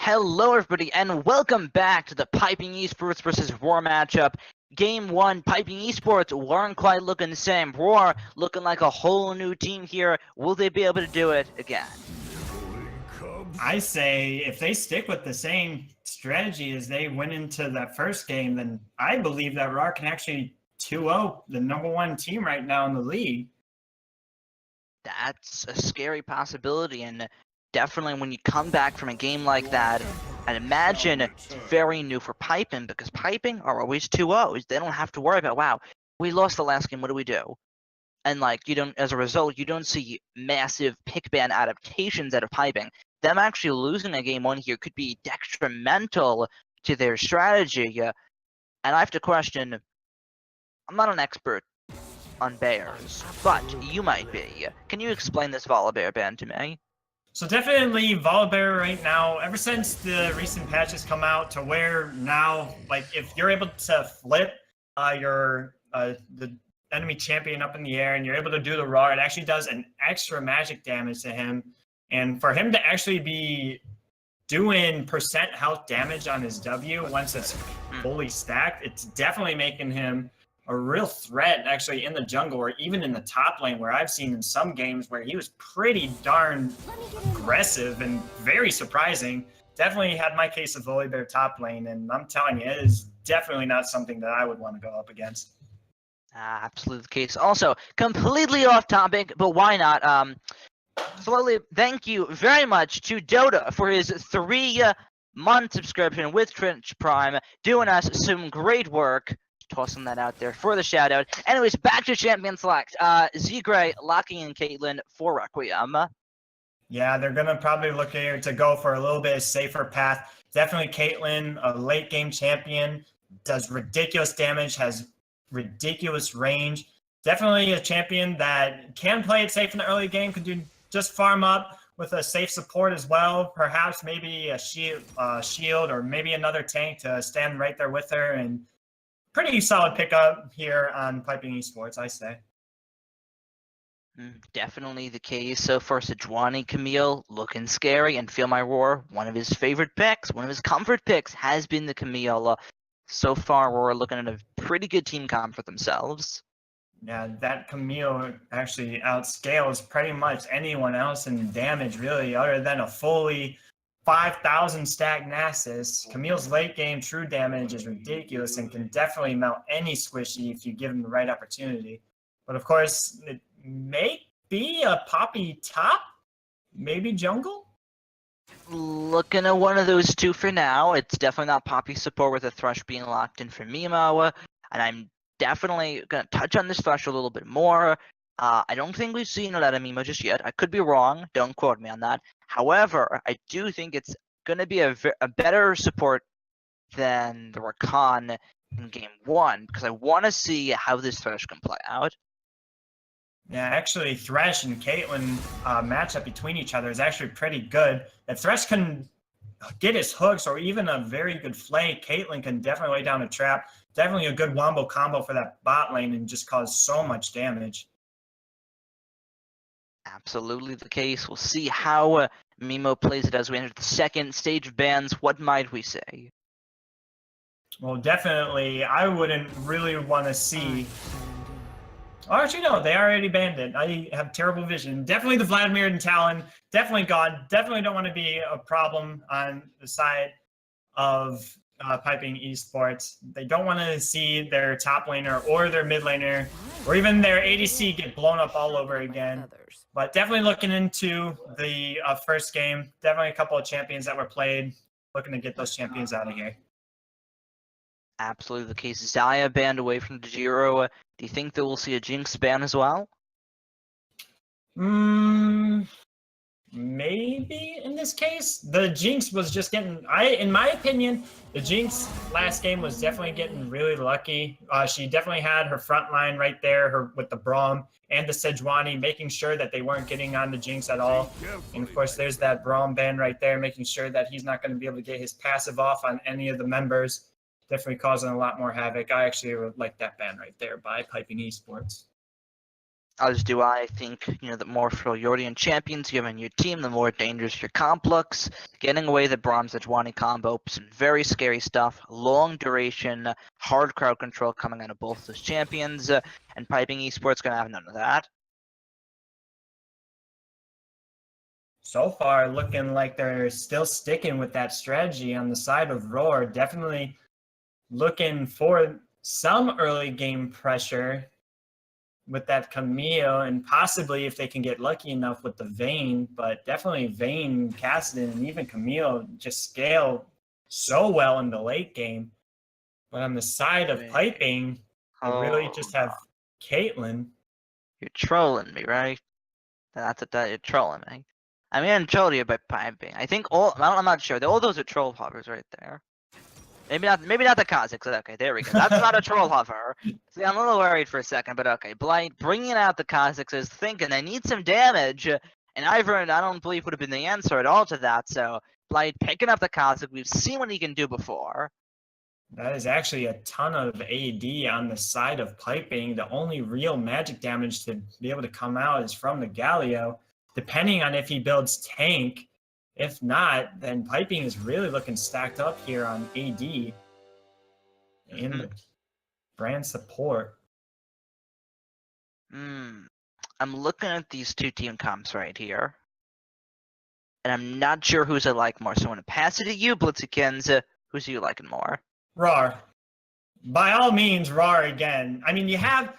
Hello, everybody, and welcome back to the Piping Esports versus Rawr matchup. Game 1, Piping Esports weren't quite looking the same. Rawr looking like a whole new team here. Will they be able to do it again? I say if they stick with the same strategy as they went into that first game, then I believe that Rawr can actually 2-0 the #1 team right now in the league. That's a scary possibility, and definitely when you come back from a game like that, I'd imagine it's very new for Piping, because Piping are always 2-0s. They don't have to worry about, wow, we lost the last game, what do we do? And you don't, as a result, you don't see massive pick ban adaptations out of Piping. Them actually losing a game 1 here could be detrimental to their strategy. And I have to question, I'm not an expert on bears, but you might be. Can you explain this Volibear ban to me? So definitely Volibear right now, ever since the recent patches come out to where now, if you're able to flip the enemy champion up in the air and you're able to do the Rawr, it actually does an extra magic damage to him. And for him to actually be doing percent health damage on his W once it's fully stacked, it's definitely making him a real threat actually in the jungle or even in the top lane, where I've seen in some games where he was pretty darn aggressive and very surprising. Definitely had my case of Volibear top lane, and I'm telling you, it is definitely not something that I would want to go up against. Absolutely the case. Also, completely off topic, but why not? Slowly, thank you very much to Dota for his 3-month subscription with Twitch Prime, doing us some great work. Tossing that out there for the shout out. Anyways, back to Champion Select. Z-Gray locking in Caitlyn for Requiem. Yeah, they're going to probably look here to go for a little bit safer path. Definitely Caitlyn, a late game champion, does ridiculous damage, has ridiculous range. Definitely a champion that can play it safe in the early game, could just farm up with a safe support as well. Perhaps maybe a shield or maybe another tank to stand right there with her. And pretty solid pickup here on Piping Esports, I say. Definitely the case. So far, Sejuani Camille looking scary, and Feel My Roar, one of his favorite picks, one of his comfort picks, has been the Camille. So far, we're looking at a pretty good team comp for themselves. Yeah, that Camille actually outscales pretty much anyone else in damage, really, other than a fully 5,000 stack Nasus. Camille's late game true damage is ridiculous and can definitely melt any squishy if you give him the right opportunity. But of course, it may be a Poppy top, maybe jungle. Looking at one of those two for now. It's definitely not Poppy support with a Thrush being locked in for Mimo, and I'm definitely going to touch on this Thrush a little bit more. I don't think we've seen a lot of Mimo just yet. I could be wrong. Don't quote me on that. However, I do think it's going to be a better support than the Rakan in Game 1, because I want to see how this Thresh can play out. Yeah, actually, Thresh and Caitlyn matchup between each other is actually pretty good. If Thresh can get his hooks or even a very good flay, Caitlyn can definitely lay down a trap. Definitely a good wombo combo for that bot lane and just cause so much damage. Absolutely the case. We'll see how Mimo plays it as we enter the second stage of bans. What might we say? Well, definitely, I wouldn't really want to see... Oh, actually, no, they already banned it. I have terrible vision. Definitely the Vladimir and Talon. Definitely God. Definitely don't want to be a problem on the side of Piping Esports. They don't want to see their top laner or their mid laner or even their ADC get blown up all over again. But definitely looking into the first game. Definitely a couple of champions that were played. Looking to get those champions out of here. Absolutely the case. Xayah banned away from the Giro. Do you think that we'll see a Jinx ban as well? Maybe in this case. The Jinx was just getting... in my opinion, the Jinx last game was definitely getting really lucky. She definitely had her front line right there with the Braum and the Sejuani, making sure that they weren't getting on the Jinx at all. And of course, there's that Braum ban right there, making sure that he's not going to be able to get his passive off on any of the members. Definitely causing a lot more havoc. I actually would like that ban right there by Piping Esports. As do I think, the more Freljordian champions you have in your team, the more dangerous your comp looks. Getting away the Braum Sejuani combo, some very scary stuff, long duration, hard crowd control coming out of both those champions, and Piping Esports gonna have none of that. So far, looking like they're still sticking with that strategy on the side of Rawr. Definitely looking for some early game pressure with that Camille, and possibly if they can get lucky enough with the Vayne, but definitely Vayne, Cassidy, and even Camille just scale so well in the late game. But on the side of Piping, they really just have Caitlyn. You're trolling me, right? You're trolling me. I mean, I'm trolling you by Piping. I think I'm not sure. All those are troll hovers right there. Maybe not the Kazakhs. Okay, there we go. That's not a troll hover. See, I'm a little worried for a second, but okay. Blight bringing out the Kazakhs is thinking they need some damage, and Ivern, I don't believe, would have been the answer at all to that. So Blight picking up the Kazakh. We've seen what he can do before. That is actually a ton of AD on the side of Piping. The only real magic damage to be able to come out is from the Galio, depending on if he builds tank. If not, then Piping is really looking stacked up here on AD and brand support. I'm looking at these two team comps right here, and I'm not sure who's I like more. So I'm going to pass it to you, Blitzykins. Who's you liking more? Rawr. By all means, Rawr again. I mean, you have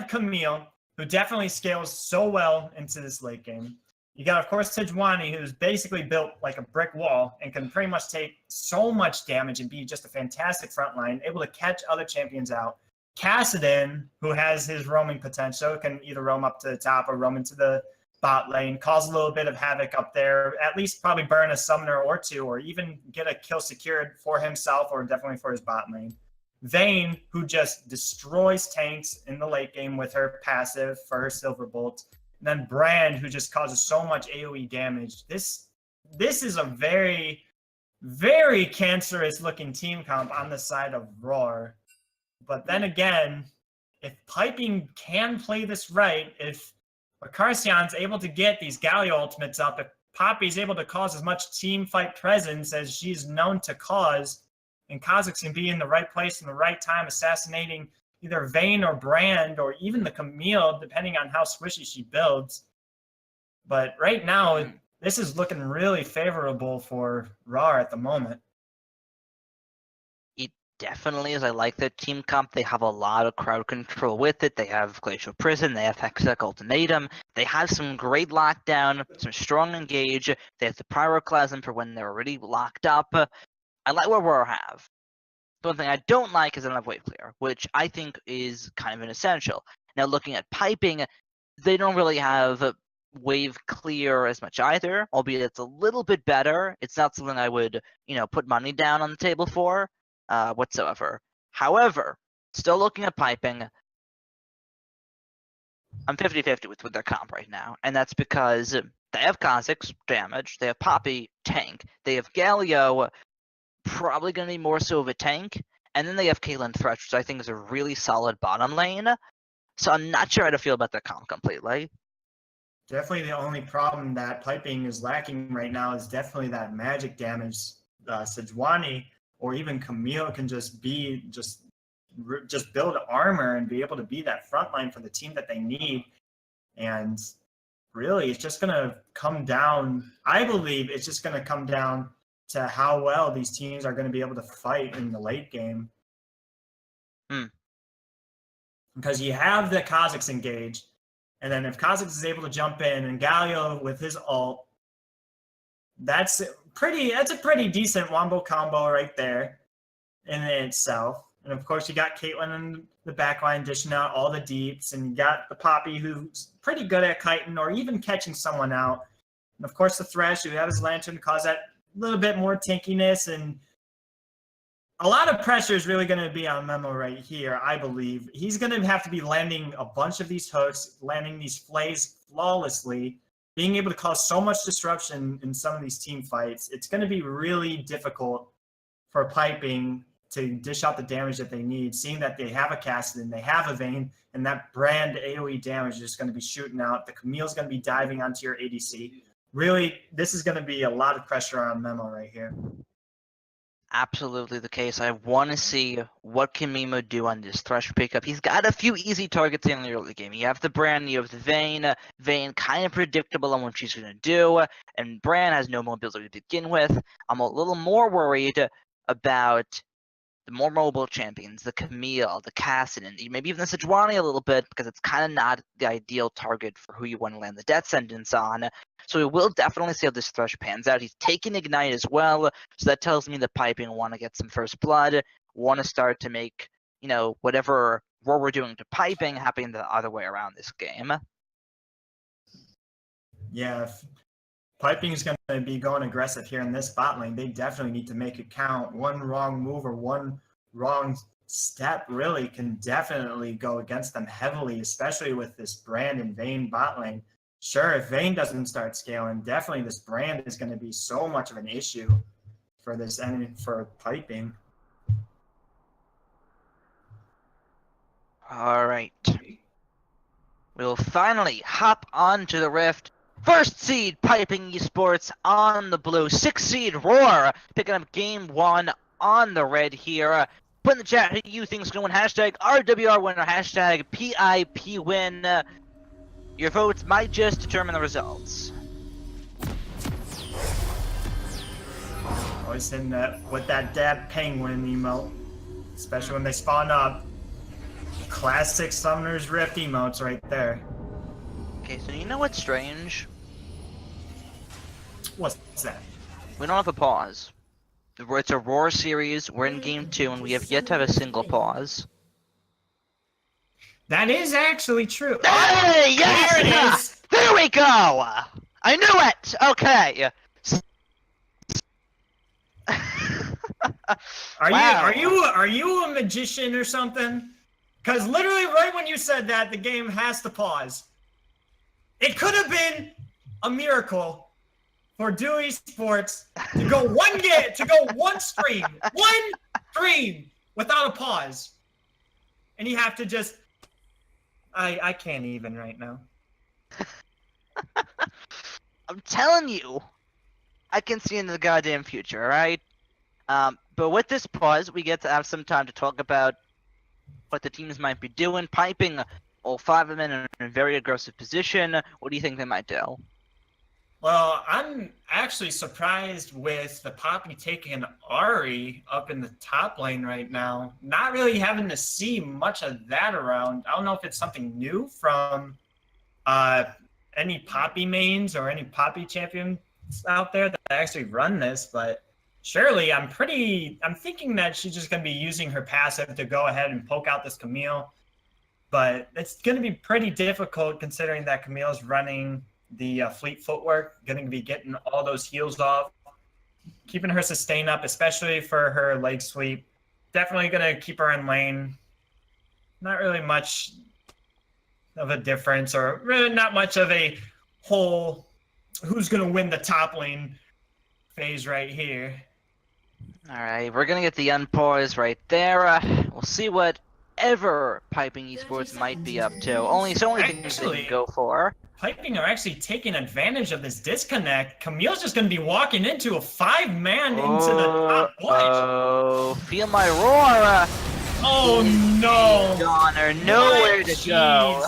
Camille, who definitely scales so well into this late game. You got, of course, Sejuani, who's basically built like a brick wall and can pretty much take so much damage and be just a fantastic front line, able to catch other champions out. Cassidy, who has his roaming potential, can either roam up to the top or roam into the bot lane, cause a little bit of havoc up there, at least probably burn a summoner or two, or even get a kill secured for himself or definitely for his bot lane. Vayne, who just destroys tanks in the late game with her passive for her Silver Bolt. And then Brand, who just causes so much AoE damage. This is a very, very cancerous looking team comp on the side of Rawr. But then again, if Piping can play this right, if Carcion's able to get these Galio ultimates up, if Poppy's able to cause as much team fight presence as she's known to cause, and Kazakhs can be in the right place in the right time, assassinating either Vayne or Brand or even the Camille, depending on how squishy she builds. But right now, this is looking really favorable for Rawr at the moment. It definitely is. I like their team comp. They have a lot of crowd control with it. They have Glacial Prison. They have Hextech Ultimatum. They have some great lockdown, some strong engage. They have the Pyroclasm for when they're already locked up. I like what Rawr have. The one thing I don't like is enough wave clear, which I think is kind of an essential. Now, looking at Piping, they don't really have wave clear as much either, albeit it's a little bit better. It's not something I would, put money down on the table for whatsoever. However, still looking at Piping, I'm 50-50 with their comp right now, and that's because they have Kazakhs damage, they have Poppy tank, they have Galio probably going to be more so of a tank, and then they have Caitlyn Thresh, which I think is a really solid bottom lane. So I'm not sure how to feel about their comp completely. Definitely the only problem that Piping is lacking right now is definitely that magic damage. Sejuani or even Camille can just build armor and be able to be that front line for the team that they need. And really, it's just going to come down, I believe it's just going to come down to how well these teams are going to be able to fight in the late game. Because you have the Kazakhs engaged, and then if Kazakhs is able to jump in and Galio with his ult, that's a pretty decent wombo combo right there in itself. And of course, you got Caitlyn in the backline dishing out all the deeps, and you got the Poppy who's pretty good at kiting or even catching someone out. And of course, the Thresh who have his lantern to cause that little bit more tinkiness, and a lot of pressure is really going to be on Memo right here, I believe. He's going to have to be landing a bunch of these hooks, landing these flays flawlessly, being able to cause so much disruption in some of these team fights. It's going to be really difficult for Piping to dish out the damage that they need, seeing that they have a Kassadin, they have a Vayne, and that brand AoE damage is just going to be shooting out. The Camille's going to be diving onto your ADC. Really, this is going to be a lot of pressure on Memo right here. Absolutely the case. I want to see what can Mimo do on this Thresh pickup. He's got a few easy targets in the early game. You have the Brand, you have the Vayne. Vayne kind of predictable on what she's going to do, and Brand has no mobility to begin with. I'm a little more worried about the more mobile champions, the Camille, the Kassadin, maybe even the Sejuani a little bit, because it's kind of not the ideal target for who you want to land the death sentence on. So we will definitely see how this Thresh pans out. He's taking Ignite as well, so that tells me the Piping want to get some first blood, want to start to make, you know, whatever we're doing to Piping happen the other way around this game. Yeah, if Piping is going to be going aggressive here in this bot lane, they definitely need to make it count. One wrong move or one wrong step really can definitely go against them heavily, especially with this Brand and Vayne bot lane. Sure, if Vayne doesn't start scaling, definitely this Brand is going to be so much of an issue for this enemy, for Piping. All right. We'll finally hop onto the Rift. First seed Piping Esports on the blue. 6th seed Rawr picking up game 1 on the red here. Put in the chat who you think is going to win. Hashtag RWR winner. Hashtag PIP win. Your votes might just determine the results. Always in that with that dab penguin emote, especially when they spawn up. Classic Summoner's Rift emotes right there. Okay, so you know what's strange? What's that? We don't have a pause. It's a Rawr series. We're in game 2, and we have yet to have a single pause. That is actually true. Hey, yes! There it is! There we go! I knew it! Okay. Are you a magician or something? Because literally right when you said that, the game has to pause. It could have been a miracle for Dewey Sports to go one stream without a pause. And you have to just I can't even right now. I'm telling you, I can see into the goddamn future, alright? But with this pause, we get to have some time to talk about what the teams might be doing. Piping, all 5 of them in a very aggressive position. What do you think they might do? Well, I'm actually surprised with the Poppy taking Ari up in the top lane right now. Not really having to see much of that around. I don't know if it's something new from any Poppy mains or any Poppy champions out there that actually run this, but surely I'm thinking that she's just going to be using her passive to go ahead and poke out this Camille. But it's going to be pretty difficult considering that Camille's running the fleet footwork, going to be getting all those heals off, keeping her sustain up, especially for her leg sweep. Definitely going to keep her in lane. Not really much of a difference, or really not much of a whole who's going to win the top lane phase right here. Alright, we're going to get the unpause right there. We'll see whatever Piping Esports might be up to. Only things they can go for. Piping are actually taking advantage of this disconnect. Camille's just going to be walking into a 5-man into the top push. Oh, feel my roar! Oh no! Donner, nowhere to go.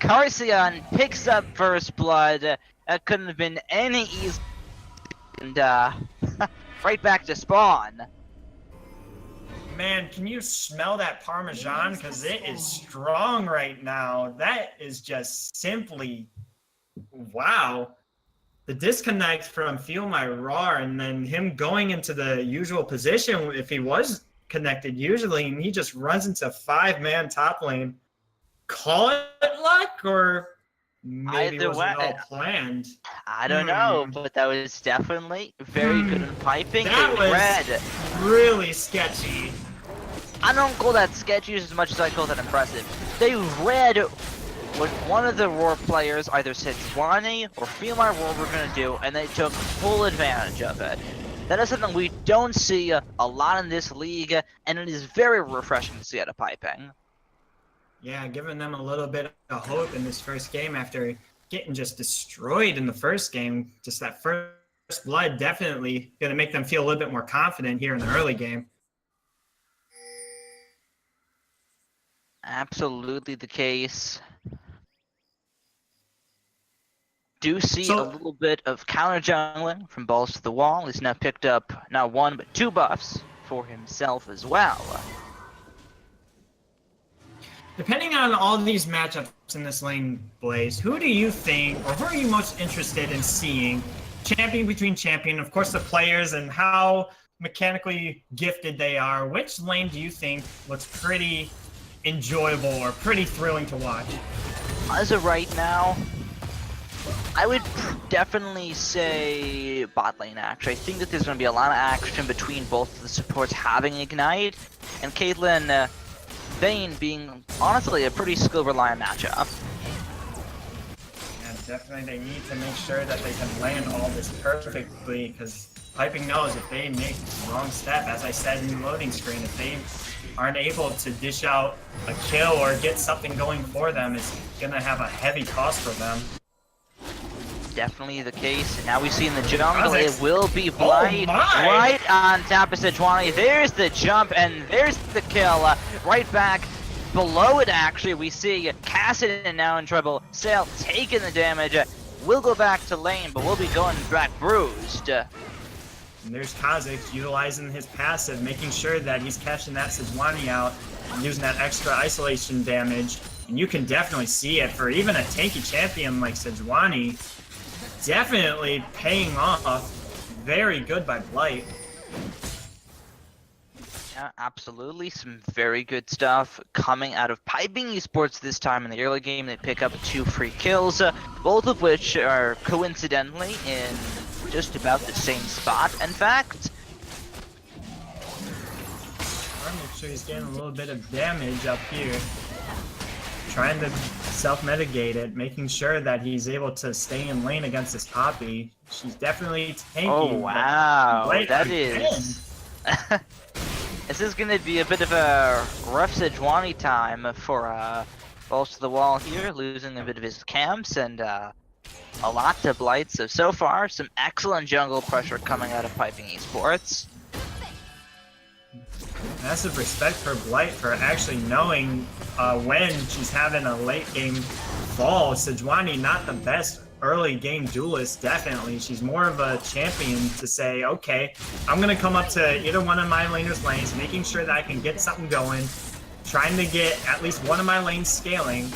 Carcion picks up first blood. That couldn't have been any easier. And right back to spawn. Man, can you smell that Parmesan? Because it is strong right now. That is just simply, wow. The disconnect from Feel My Rawr and then him going into the usual position if he was connected usually, and he just runs into 5-man top lane. Call it luck, or maybe Either was way, it all planned? I don't know, but that was definitely very good in Piping. That was red. Really sketchy. I don't call that sketchy as much as I call that impressive. They read what one of the Rawr players, either said Sejuani or Feel My Rawr, were going to do, and they took full advantage of it. That is something we don't see a lot in this league, and it is very refreshing to see out of Piping. Yeah, giving them a little bit of hope in this first game after getting just destroyed in the first game. Just that first blood definitely going to make them feel a little bit more confident here in the early game. Absolutely the case. Do see a little bit of counter jungling from Balls to the Wall. He's now picked up not 1 but 2 buffs for himself as well. Depending on all these matchups in this lane, Blaze, who do you think, or who are you most interested in seeing champion between champion? Of course, the players and how mechanically gifted they are. Which lane do you think looks pretty enjoyable or pretty thrilling to watch? As of right now, I would definitely say bot lane, actually. I think that there's going to be a lot of action between both of the supports having Ignite, and Caitlyn Vayne being, honestly, a pretty skill-reliant matchup. Yeah, definitely they need to make sure that they can land all this perfectly, because Piping knows if they make the wrong step, as I said in the loading screen, if they aren't able to dish out a kill or get something going for them, it's going to have a heavy cost for them. Definitely the case. And now we see in the jungle, it will be Blight right on top of Sejuani. There's the jump, and there's the kill. Right back below it, actually, we see Cassidy now in trouble. Sail taking the damage. Will go back to lane, but will be going back bruised. And there's Kha'Zix utilizing his passive, making sure that he's catching that Sejuani out and using that extra isolation damage. And you can definitely see it for even a tanky champion like Sejuani. Definitely paying off. Very good by Blight. Yeah, absolutely. Some very good stuff coming out of Piping Esports this time in the early game. They pick up 2 free kills, both of which are coincidentally in just about the same spot. In fact, make sure he's getting a little bit of damage up here. Trying to self-mitigate it, making sure that he's able to stay in lane against this Poppy. She's definitely tanky. Oh, wow. That is... This is going to be a bit of a rough Sejuani time for Balls to the Wall here, losing a bit of his camps and a lot to Blight. So far, some excellent jungle pressure coming out of Piping Esports. Massive respect for Blight for actually knowing when she's having a late game fall. Sejuani, not the best early game duelist, definitely. She's more of a champion to say, okay, I'm going to come up to either one of my laners' lanes, making sure that I can get something going, trying to get at least one of my lanes scaling.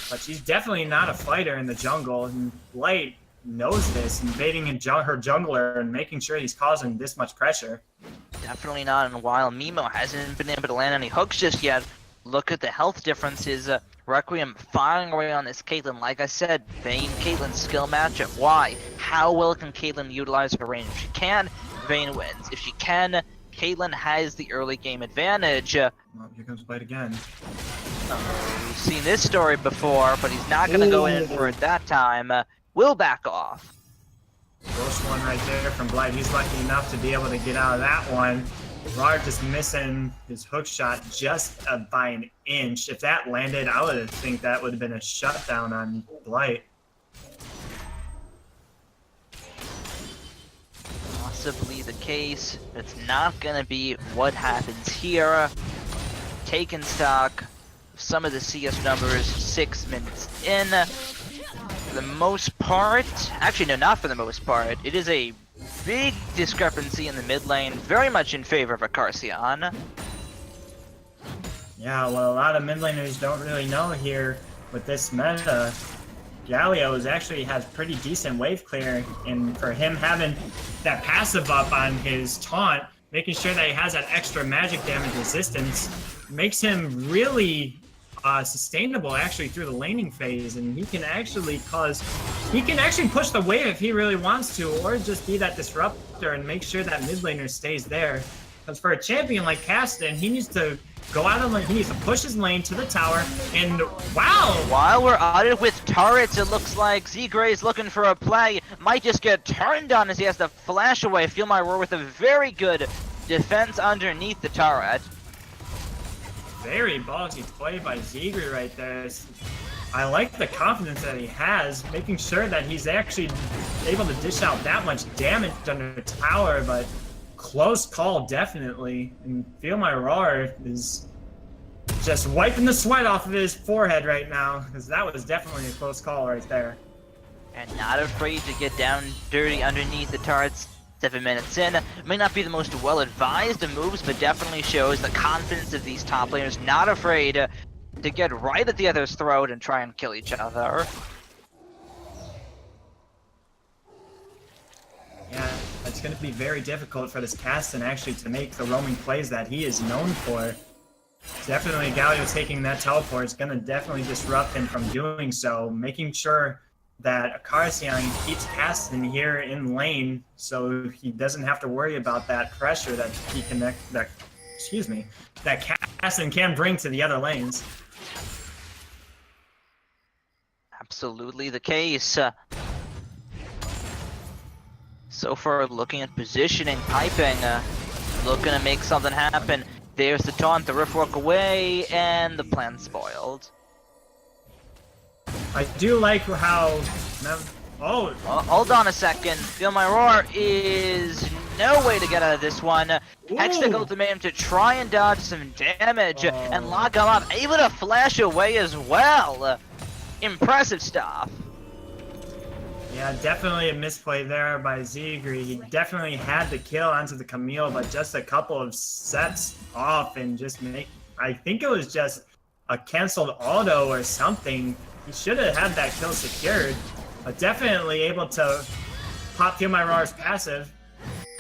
But she's definitely not a fighter in the jungle, and Blight knows this, invading her jungler and making sure he's causing this much pressure. Definitely not in a while. Mimo hasn't been able to land any hooks just yet. Look at the health differences. Requiem firing away on this Caitlyn. Like I said, Vayne Caitlyn skill matchup. Why? How well can Caitlyn utilize her range? If she can, Vayne wins. If she can, Caitlyn has the early game advantage. Well, here comes Blight again. We've seen this story before, but he's not going to go in for it that time. Will back off. Close one right there from Blight. He's lucky enough to be able to get out of that one. Rawr just missing his hook shot just by an inch. If that landed, I would think that would have been a shutdown on Blight. Possibly the case. It's not going to be what happens here. Taking stock of some of the CS numbers 6 minutes in. For the most part, actually no, not for the most part, it is a big discrepancy in the mid lane, very much in favor of Acarcion. Yeah, well, a lot of mid laners don't really know here with this meta. Galio actually has pretty decent wave clear, and for him having that passive up on his taunt, making sure that he has that extra magic damage resistance, makes him really sustainable actually through the laning phase, and he can actually push the wave if he really wants to, or just be that disruptor and make sure that mid laner stays there. Because for a champion like Caston, he needs to go out of lane. He needs to push his lane to the tower. And wow! While we're at it with turrets, it looks like Z-Gray's looking for a play. Might just get turned on as he has to flash away. Feel my roar with a very good defense underneath the turret. Very ballsy play by Z-Gray right there. I like the confidence that he has, making sure that he's actually able to dish out that much damage under the tower, but close call definitely. And Feel My Roar is just wiping the sweat off of his forehead right now, because that was definitely a close call right there. And not afraid to get down dirty underneath the turrets. 7 minutes in. May not be the most well-advised of moves, but definitely shows the confidence of these top laners. Not afraid to get right at the other's throat and try and kill each other. Yeah, it's going to be very difficult for this Castan actually to make the roaming plays that he is known for. Definitely Galio taking that teleport is going to definitely disrupt him from doing so, making sure that Akarasian keeps Castan here in lane so he doesn't have to worry about that pressure that that Castan can bring to the other lanes. Absolutely the case. So far, looking at positioning, Pipping, looking to make something happen. There's the taunt, the rift walk away, and the plan spoiled. I do like how... Oh! Hold on a second. Feel My Roar is no way to get out of this one. Hextech ultimatum to try and dodge some damage and lock him up. Able to flash away as well. Impressive stuff. Yeah, definitely a misplay there by Z-Gree. He definitely had the kill onto the Camille, but just a couple of sets off and just I think it was just a canceled auto or something. He should have had that kill secured, but definitely able to pop Feel My Roar's passive.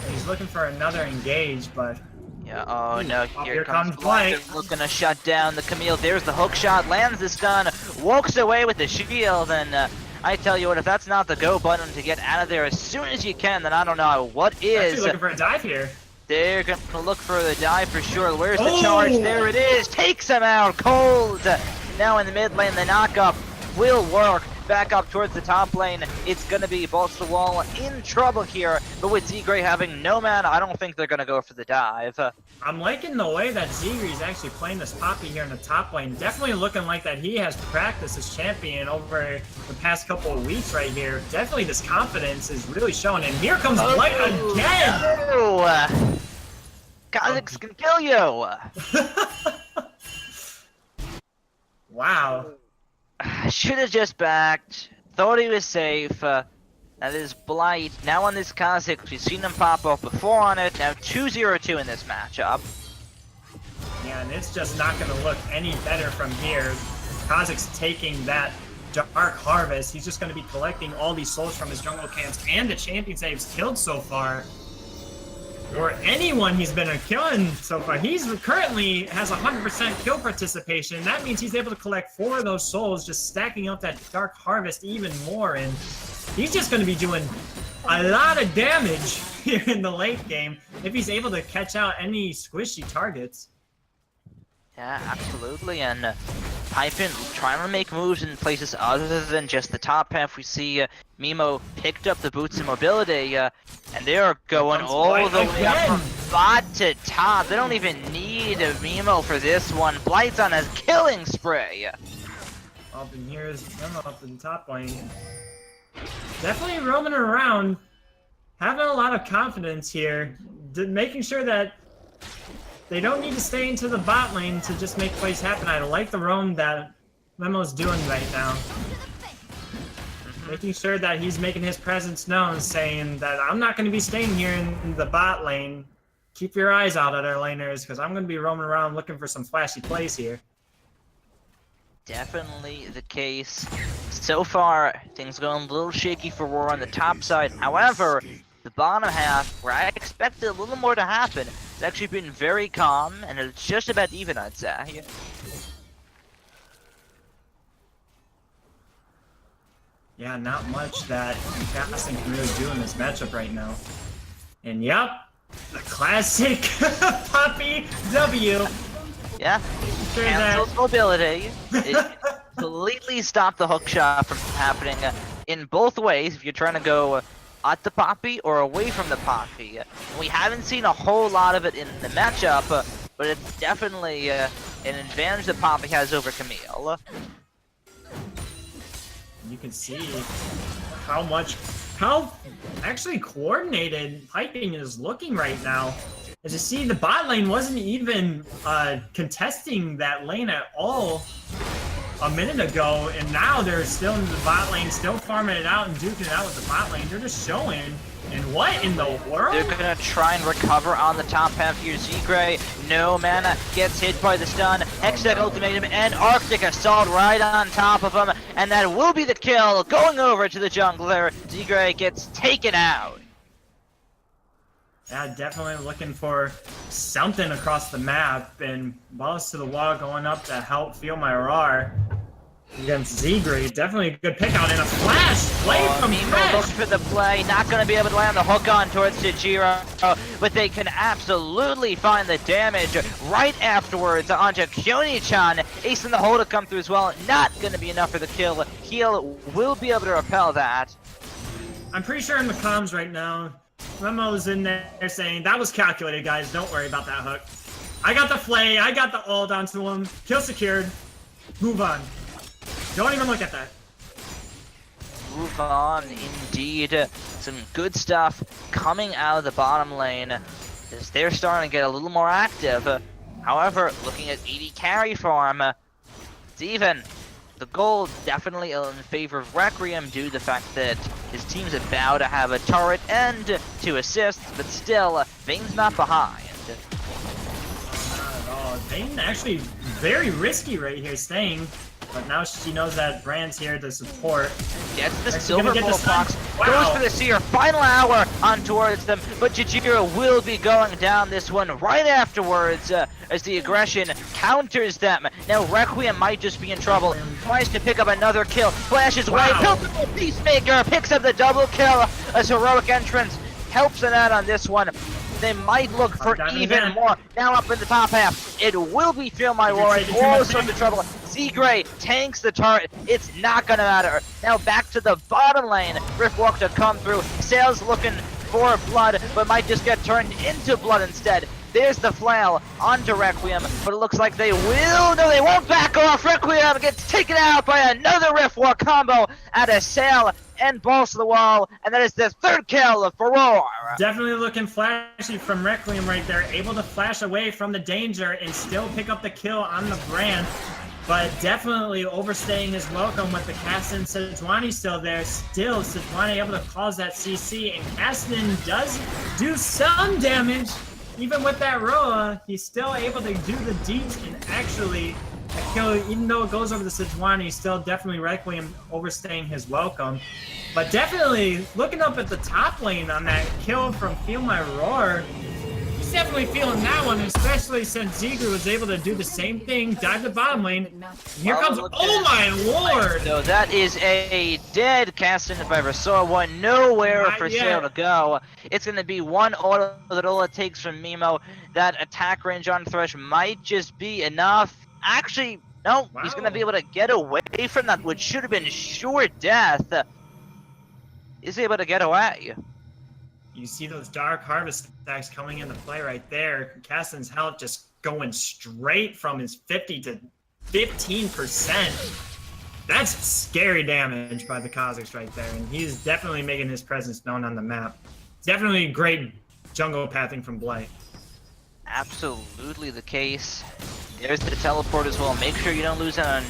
He's looking for another engage, but... Yeah, oh no, here comes Blight. Looking to shut down the Camille. There's the hook shot, lands the stun, walks away with the shield, and I tell you what, if that's not the go button to get out of there as soon as you can, then I don't know what is. Actually looking for a dive here. They're going to look for the dive for sure. Where's the charge? There it is. Takes him out cold. Now in the mid lane, the knockup will work. Back up towards the top lane. It's going to be Bolts the Wall in trouble here. But with Z-Gray having no mana, I don't think they're going to go for the dive. I'm liking the way that Z-Gray is actually playing this Poppy here in the top lane. Definitely looking like that he has practiced as champion over the past couple of weeks right here. Definitely this confidence is really showing. And here comes Blight again! No! Kha'Zix can kill you! Wow. Should have just backed. Thought he was safe. That is Blight. Now on this Kha'Zix, we've seen him pop up before on it. Now 2-0-2 in this matchup. Yeah, and it's just not going to look any better from here. Kha'Zix taking that Dark Harvest. He's just going to be collecting all these souls from his jungle camps and the champions that he's killed so far. Or anyone he's been killing so far. He's currently has 100% kill participation. That means he's able to collect 4 of those souls, just stacking up that Dark Harvest even more. And he's just going to be doing a lot of damage here in the late game if he's able to catch out any squishy targets. Yeah, absolutely. And Pipping trying to make moves in places other than just the top half. We see Mimo picked up the boots and mobility, and they're going all the way up from bot to top. They don't even need a Mimo for this one. Blight's on a killing spree. Up in here is Mimo up in the top lane. Definitely roaming around, having a lot of confidence here, making sure that they don't need to stay into the bot lane to just make plays happen. I like the roam that Memo's doing right now. Making sure that he's making his presence known, saying that I'm not going to be staying here in the bot lane. Keep your eyes out at our laners, because I'm going to be roaming around looking for some flashy plays here. Definitely the case. So far, things going a little shaky for Rawr on the top side. However, the bottom half, where I expected a little more to happen, it's actually been very calm, and it's just about even, I'd say. Yeah, not much that Castan can really do in this matchup right now. And yep, the classic Poppy W. Yeah, Sure cancels mobility. It completely stopped the hook shot from happening in both ways. If you're trying to go at the Poppy or away from the Poppy. We haven't seen a whole lot of it in the matchup, but it's definitely an advantage that Poppy has over Camille. You can see how actually coordinated Pipping is looking right now. As you see, the bot lane wasn't even contesting that lane at all a minute ago, and now they're still in the bot lane, still farming it out and duking it out with the bot lane. They're just showing. And what in the world? They're gonna try and recover on the top half here. Z-Gray, no mana, gets hit by the stun. Hextech Ultimatum and Arctic Assault right on top of him. And that will be the kill, going over to the jungler. Z-Gray gets taken out. Yeah, definitely looking for something across the map. And balls to the wall going up to help feel my Rawr. Against Z-Gray, definitely a good pick out and a flash play from Fresh. Looks for the play, not going to be able to land the hook on towards Tajiro, but they can absolutely find the damage right afterwards onto Kyoni-chan. Ace in the hole to come through as well, not going to be enough for the kill. Heal will be able to repel that. I'm pretty sure in the comms right now, Memo's in there saying, that was calculated, guys, don't worry about that hook. I got the flay, I got the ult onto him, kill secured, move on. Don't even look at that. Move on, indeed. Some good stuff coming out of the bottom lane as they're starting to get a little more active. However, looking at 80 carry farm, it's even. The goal definitely in favor of Requiem due to the fact that his team's about to have a turret and 2 assists, but still, Vane's not behind. Not at all. Vane actually very risky right here, staying. But now she knows that Brand's here to support. Gets the silver bullet box, wow. goes for the seer, final hour on towards them, but Jajiro will be going down this one right afterwards as the aggression counters them. Now Requiem might just be in trouble, tries to pick up another kill, flashes away, Peacemaker picks up the double kill as heroic entrance helps it out on this one. They might look for even more. Now up in the top half, it will be Feel My Roar in all sorts of trouble. Z-Gray tanks the turret. It's not gonna matter. Now back to the bottom lane. Riftwalk to come through. Sail's looking for blood, but might just get turned into blood instead. There's the flail onto Requiem, but it looks like they will. No, they won't back off. Requiem gets taken out by another Riftwalk combo at a Sail and balls to the wall, and that is the 3rd kill for Rawr. Definitely looking flashy from Requiem right there, able to flash away from the danger and still pick up the kill on the Brand, but definitely overstaying his welcome with the Caston Sejuani still there. Still, Sejuani able to cause that CC, and Caston does do some damage. Even with that Roa, he's still able to do the deets and actually kill, even though it goes over the Sejuani, still definitely Requiem overstaying his welcome. But definitely looking up at the top lane on that kill from Feel My Roar, he's definitely feeling that one, especially since Z-Gray was able to do the same thing, dive the bottom lane. And here comes, oh my lord! So that is a dead Caston if I ever saw one. Nowhere for Sail to go. It's going to be one auto that all it takes from Mimo. That attack range on Thresh might just be enough. Actually, no, he's going to be able to get away from that, which should have been sure death. He's able to get away. You see those Dark Harvest stacks coming into play right there. Caston's health just going straight from his 50 to 15%. That's scary damage by the Kazakhs right there, and he's definitely making his presence known on the map. Definitely great jungle pathing from Blight. Absolutely the case. There's the teleport as well. Make sure you don't lose on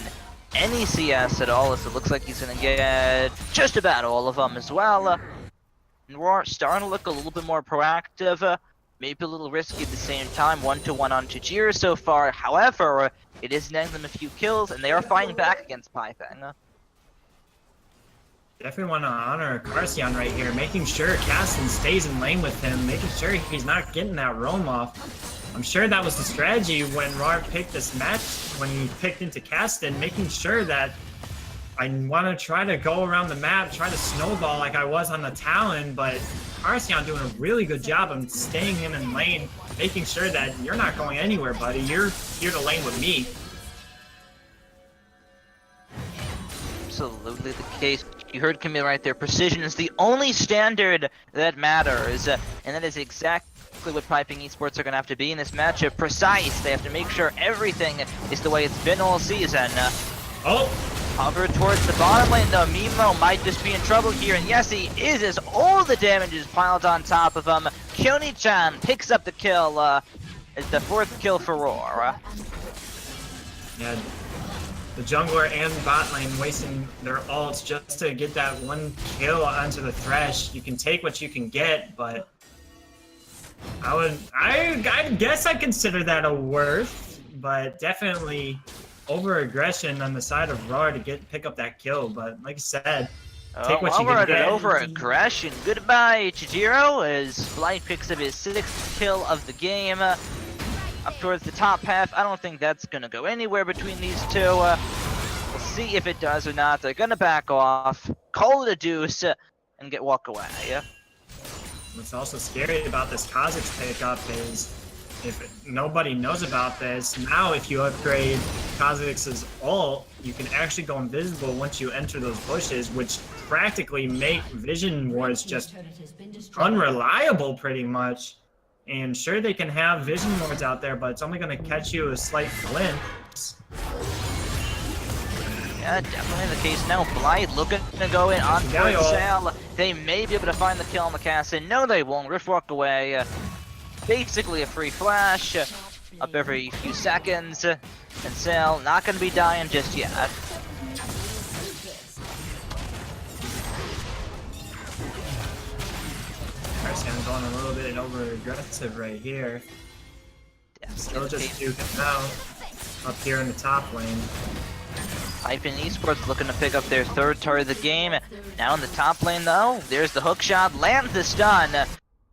any CS at all, as it looks like he's going to get just about all of them as well. And we're starting to look a little bit more proactive, maybe a little risky at the same time. 1-to-1 on Tajir so far. However, it is netting them a few kills, and they are fighting back against Pipping. Definitely want to honor Carcion right here, making sure Caston stays in lane with him, making sure he's not getting that roam off. I'm sure that was the strategy when Rawr picked this match, when he picked into Caston, making sure that I want to try to go around the map, try to snowball like I was on the Talon, but Arceon doing a really good job of staying him in lane, making sure that you're not going anywhere, buddy. You're here to lane with me. Absolutely the case. You heard Camille right there. Precision is the only standard that matters, and that is exactly what Pipping Esports are going to have to be in this matchup. Precise. They have to make sure everything is the way it's been all season. Hover towards the bottom lane though. Mimo might just be in trouble here, and yes, he is, as all the damage is piled on top of him. Kyoni-chan picks up the kill. It's the 4th kill for Rawr. Yeah, the jungler and bot lane wasting their ults just to get that 1 kill onto the Thresh. You can take what you can get, but I guess I consider that a worth, but definitely over aggression on the side of Rawr to pick up that kill. But like I said, take what you can get. Over aggression. Goodbye, Chijiro, as Blight picks up his 6th kill of the game. Up towards the top half. I don't think that's gonna go anywhere between these two. We'll see if it does or not. They're gonna back off, call it a deuce, and walk away. What's also scary about this Kha'Zix pickup is, if nobody knows about this, now if you upgrade Kha'Zix's ult, you can actually go invisible once you enter those bushes, which practically make Vision Wards just unreliable pretty much. And sure, they can have Vision Wards out there, but it's only going to catch you a slight glimpse. Yeah, definitely the case now. Blight looking to go in on towards Sal. They may be able to find the kill on the cast. No, they won't. Rift walk away. Basically a free flash up every few seconds, and Sal not going to be dying just yet. Arceon going a little bit over aggressive right here. Still just duking out up here in the top lane. Pipping Esports looking to pick up their 3rd turret of the game. Now in the top lane though, there's the hook shot, lands the stun.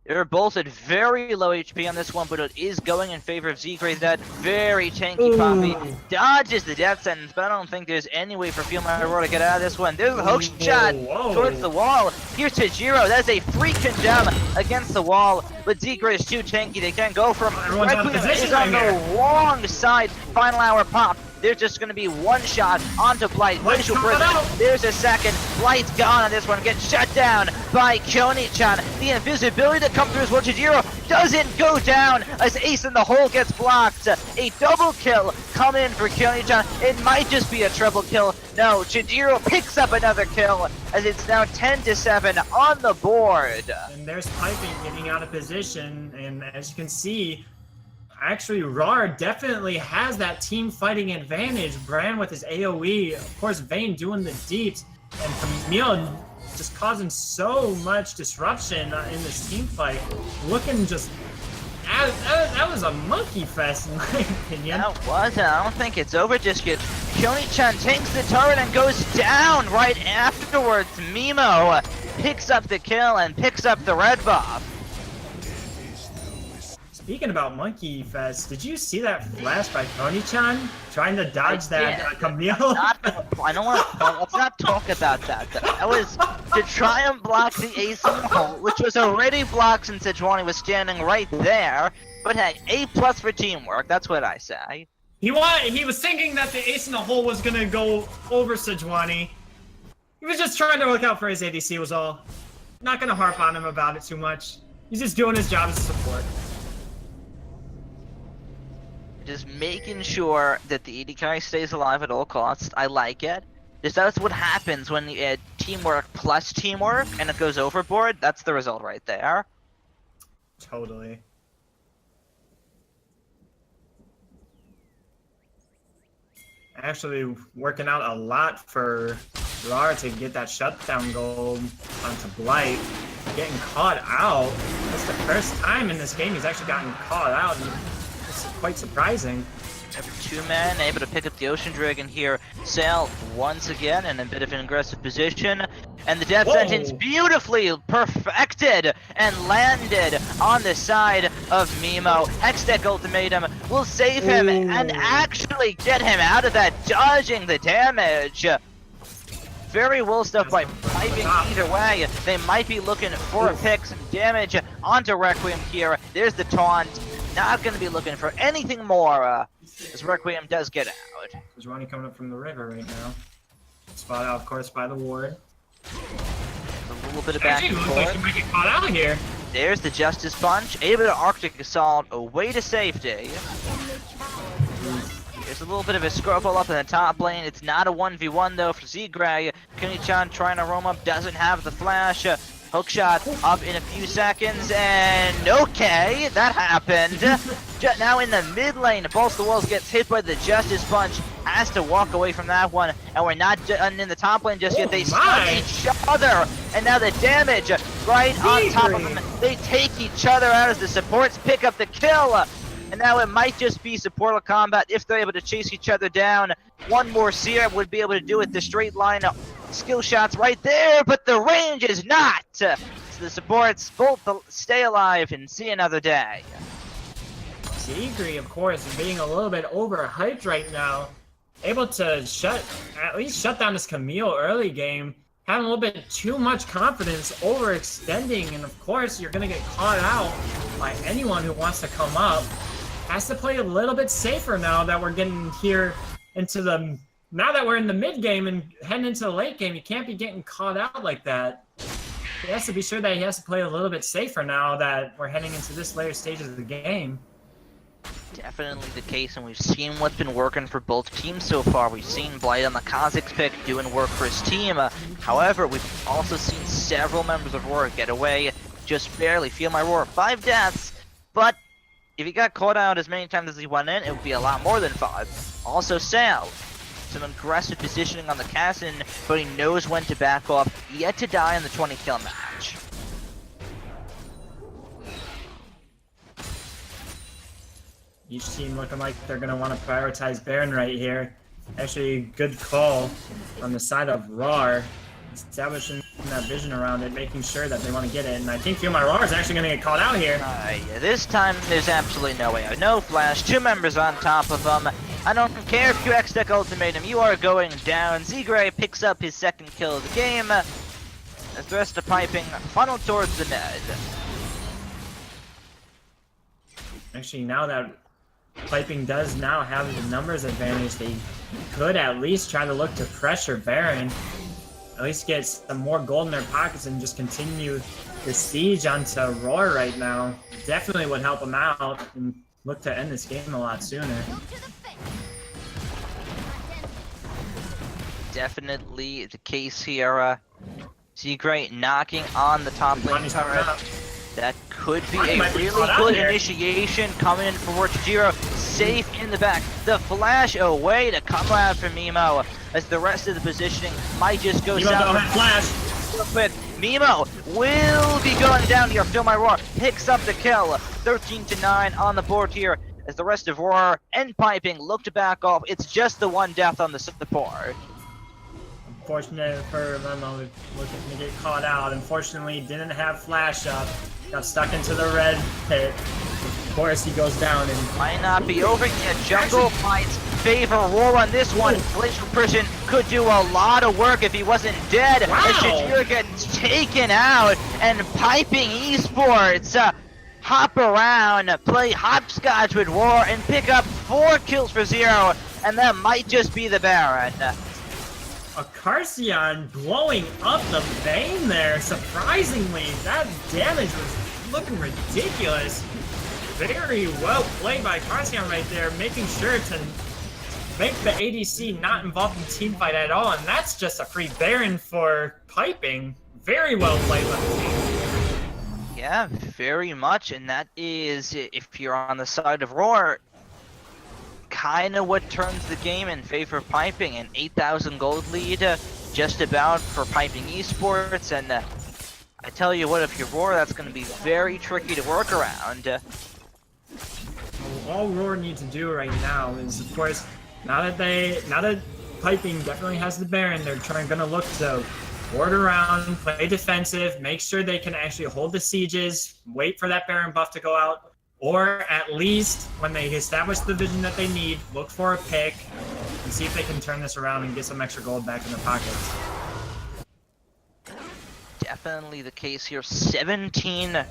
They're both at very low HP on this one, but it is going in favor of Zigray. That very tanky Poppy dodges the death sentence, but I don't think there's any way for Field Rawr to get out of this one. There's the hook shot towards the wall. Here's Tajiro. That's a freaking gem against the wall, but Zigray is too tanky. They can't go from him. Everyone's out of position. Is on the wrong side. Final hour pop. There's just going to be 1 shot onto Blight. Glacial Prison. There's a second. Blight's gone on this one. Gets shut down by Kyoni-chan. The invisibility that comes through as well. Chijiro doesn't go down as Ace in the Hole gets blocked. A double kill coming in for Kyoni-chan. It might just be a triple kill. No, Chijiro picks up another kill as it's now 10-7 on the board. And there's Pipping getting out of position, and as you can see, actually, Rawr definitely has that team fighting advantage. Bran with his AoE, of course, Vayne doing the deeps, and Camille just causing so much disruption in this team fight. Looking just... That was a monkey fest, in my opinion. That was. I don't think it's over just yet. Kyoni-chan takes the turret and goes down right afterwards. Mimo picks up the kill and picks up the red buff. Speaking about Monkey Fest, did you see that flash by Kyoni-chan trying to dodge that Camille? I don't want to. Let's not talk about that. That was to try and block the Ace in the Hole, which was already blocked since Sejuani was standing right there. But hey, A+ for teamwork. That's what I say. He was thinking that the Ace in the Hole was gonna go over Sejuani. He was just trying to look out for his ADC. Was all. Not gonna harp on him about it too much. He's just doing his job as a support. Just making sure that the AD carry stays alive at all costs. I like it. Just that's what happens when you add teamwork plus teamwork and it goes overboard. That's the result right there. Totally. Actually working out a lot for Rawr to get that shutdown gold onto Blight. Getting caught out. That's the first time in this game he's actually gotten caught out. And it's quite surprising. Every 2 men able to pick up the Ocean Dragon here. Sail once again in a bit of an aggressive position. And the death sentence beautifully perfected and landed on the side of Mimo. Hextech Ultimatum will save him and actually get him out of that, dodging the damage. Very well stuff by Pipping either way. They might be looking for a pick, some damage onto Requiem here. There's the taunt. Not going to be looking for anything more as Requiem does get out. There's Ronnie coming up from the river right now. Spot out, of course, by the ward. A little bit of back and forth. Like she might get caught out here. There's the Justice Punch, able to Arctic Assault away to safety. There's a little bit of a scrubble up in the top lane. It's not a 1v1 though for Zigray. Kunichan trying to roam up, doesn't have the flash. Hookshot up in a few seconds, and okay, that happened. Now in the mid lane, Pulse the Walls gets hit by the Justice Punch, has to walk away from that one, and we're not done in the top lane just yet. They stun each other, and now the damage right on top of them. They take each other out as the supports pick up the kill, and now it might just be supportal combat if they're able to chase each other down. One more Seer would be able to do it, the straight line skill shots right there, but the range is not. So the supports both stay alive and see another day. Zigray, of course, is being a little bit overhyped right now. Able to at least shut down this Camille early game. Having a little bit too much confidence, overextending, and of course you're gonna get caught out by anyone who wants to come up. Has to play a little bit safer now that we're getting here into the... Now that we're in the mid game and heading into the late game, you can't be getting caught out like that. He has to be sure that he has to play a little bit safer now that we're heading into this later stage of the game. Definitely the case, and we've seen what's been working for both teams so far. We've seen Blight on the Kazakh's pick doing work for his team. However, we've also seen several members of Rawr get away, just barely. Feel my roar, 5 deaths, but if he got caught out as many times as he went in, it would be a lot more than 5. Also, Sal. Some aggressive positioning on the Cassin, but he knows when to back off, yet to die in the 20-kill match. Each team looking like they're going to want to prioritize Baron right here. Actually, good call on the side of Rawr, establishing that vision around it, making sure that they want to get it. And I think Feel My Rawr is actually going to get caught out here. Yeah, this time there's absolutely no way. No flash, 2 members on top of them. I don't care if you X-Deck Ultimatum, you are going down. Zigray picks up his 2nd kill of the game as the rest of Pipping funneled towards the Ned. Actually, now that Pipping does now have the numbers advantage, they could at least try to look to pressure Baron. At least get some more gold in their pockets and just continue the siege onto Rawr right now. Definitely would help them out and look to end this game a lot sooner. Definitely the case here. Zigray knocking on the top lane turret. That could be a really good initiation coming in for Tajiro. Safe in the back. The flash away to come out from Mimo as the rest of the positioning might just go south. Flash. But Mimo will be going down here. Feel My Roar picks up the kill. 13-9 on the board here as the rest of Rawr and Pipping look to back off. It's just the 1 death on the support. Unfortunate for Memo looking to get caught out. Unfortunately, didn't have flash up. Got stuck into the red pit. Of course, he goes down and... Might not be over yet. Jungle fights favor Rawr on this one. Glacial Prison could do a lot of work if he wasn't dead. Wow. As Shajir gets taken out, and Pipping Esports hop around, play hopscotch with Rawr, and pick up 4 kills for 0, and that might just be the Baron. A Carcion blowing up the vein there. Surprisingly, that damage was looking ridiculous. Very well played by Carcion right there, making sure to make the ADC not involved in teamfight at all, and that's just a free Baron for Pipping. Very well played by the team. Yeah, very much, and that is, if you're on the side of Rawr, kind of what turns the game in favor of Pipping. An 8,000 gold lead, just about, for Pipping Esports, and I tell you what, if you're Rawr, that's going to be very tricky to work around. All Rawr needs to do right now is, of course, now that Pipping definitely has the Baron, they're gonna look to ward around, play defensive, make sure they can actually hold the sieges, wait for that Baron buff to go out, or at least when they establish the vision that they need, look for a pick and see if they can turn this around and get some extra gold back in their pockets. definitely the case here. 17-9.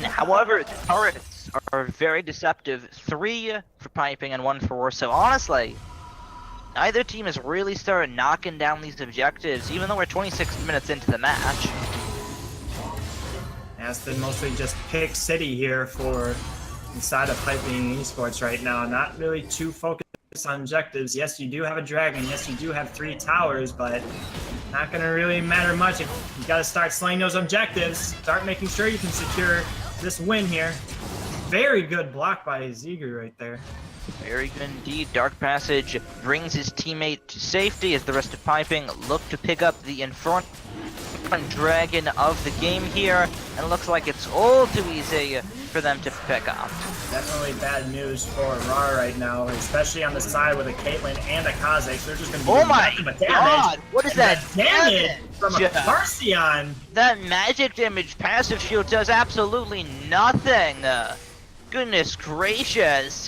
However, the turrets are very deceptive. 3 for Piping and 1 for Rawr. So honestly, neither team has really started knocking down these objectives, even though we're 26 minutes into the match. It's been mostly just pick city here for inside of Pipping Esports right now. Not really too focused on objectives. Yes, you do have a dragon. Yes, you do have 3 towers, but not going to really matter much. If you got to start slaying those objectives. Start making sure you can secure this win here. Very good block by Ziegler right there. Very good indeed. Dark Passage brings his teammate to safety as the rest of Piping look to pick up the Inferno Dragon of the game here, and it looks like it's all too easy for them to pick up. Definitely bad news for Rawr right now, especially on the side with a Caitlyn and a Kha'Zix. They're just going to be nothing but damage. God, what is that damage from a Parsion? That magic damage passive shield does absolutely nothing. Goodness gracious.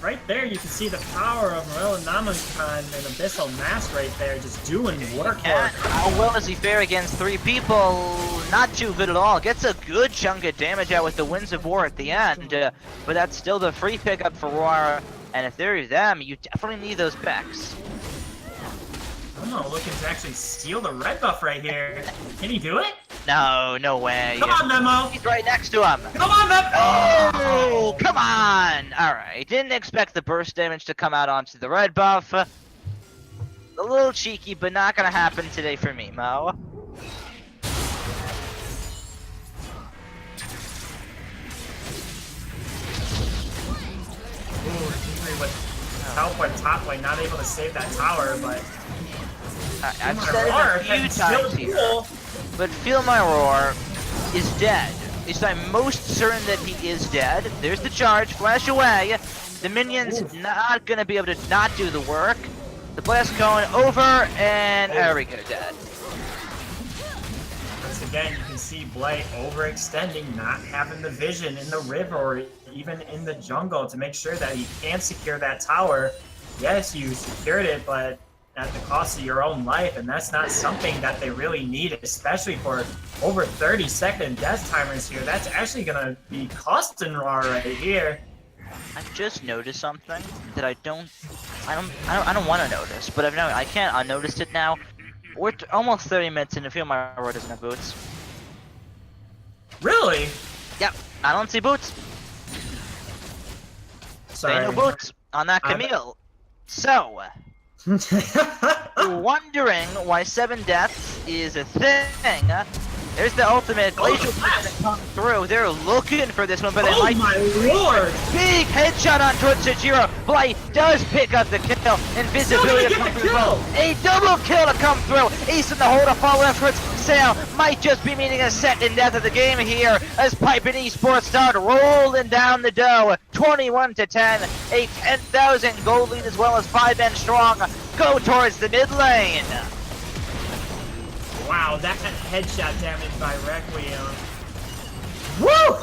Right there, you can see the power of Morella Namakan and Abyssal Mask right there, just doing work. How well does he fare against 3 people? Not too good at all. Gets a good chunk of damage out with the Winds of War at the end, but that's still the free pickup for Rawr. And if they're them, you definitely need those picks. Momo looking to actually steal the red buff right here. Can he do it? No, no way. Come on, Memo. He's right next to him. Come on, Memo. Oh, come on. All right. Didn't expect the burst damage to come out onto the red buff. A little cheeky, but not going to happen today for me, Mo. Teleport top lane, not able to save that tower, but I've said it a few times here, but Feel My Roar is dead. At least I'm most certain that he is dead. There's the charge, flash away. The minions not gonna be able to not do the work. The blast going over, and there we go, dead. Once again, you can see Blight overextending, not having the vision in the river or even in the jungle to make sure that he can secure that tower. Yes, you secured it, but at the cost of your own life, and that's not something that they really need, especially for over 30-second death timers here. That's actually gonna be costing Rawr right here. I've just noticed something that I don't want to notice, but I can't unnotice it now. We're almost 30 minutes into Feel My Roar doesn't have boots. Really? Yep, I don't see boots. Sorry. No boots on that Camille. So, wondering why 7 deaths is a thing. There's the ultimate glacial that come through. They're looking for this one, but it might my lord! Big headshot on towards Tajiro. Blight does pick up the kill. Invisibility to come through. A double kill to come through. Ace in the hole to follow efforts. Sale might just be meaning a second death of the game here as Pipping Esports start rolling down the dough. 21-10. A 10,000 gold lead as well as 5 men strong. Go towards the mid lane. Wow, that headshot damage by Requiem. Woo!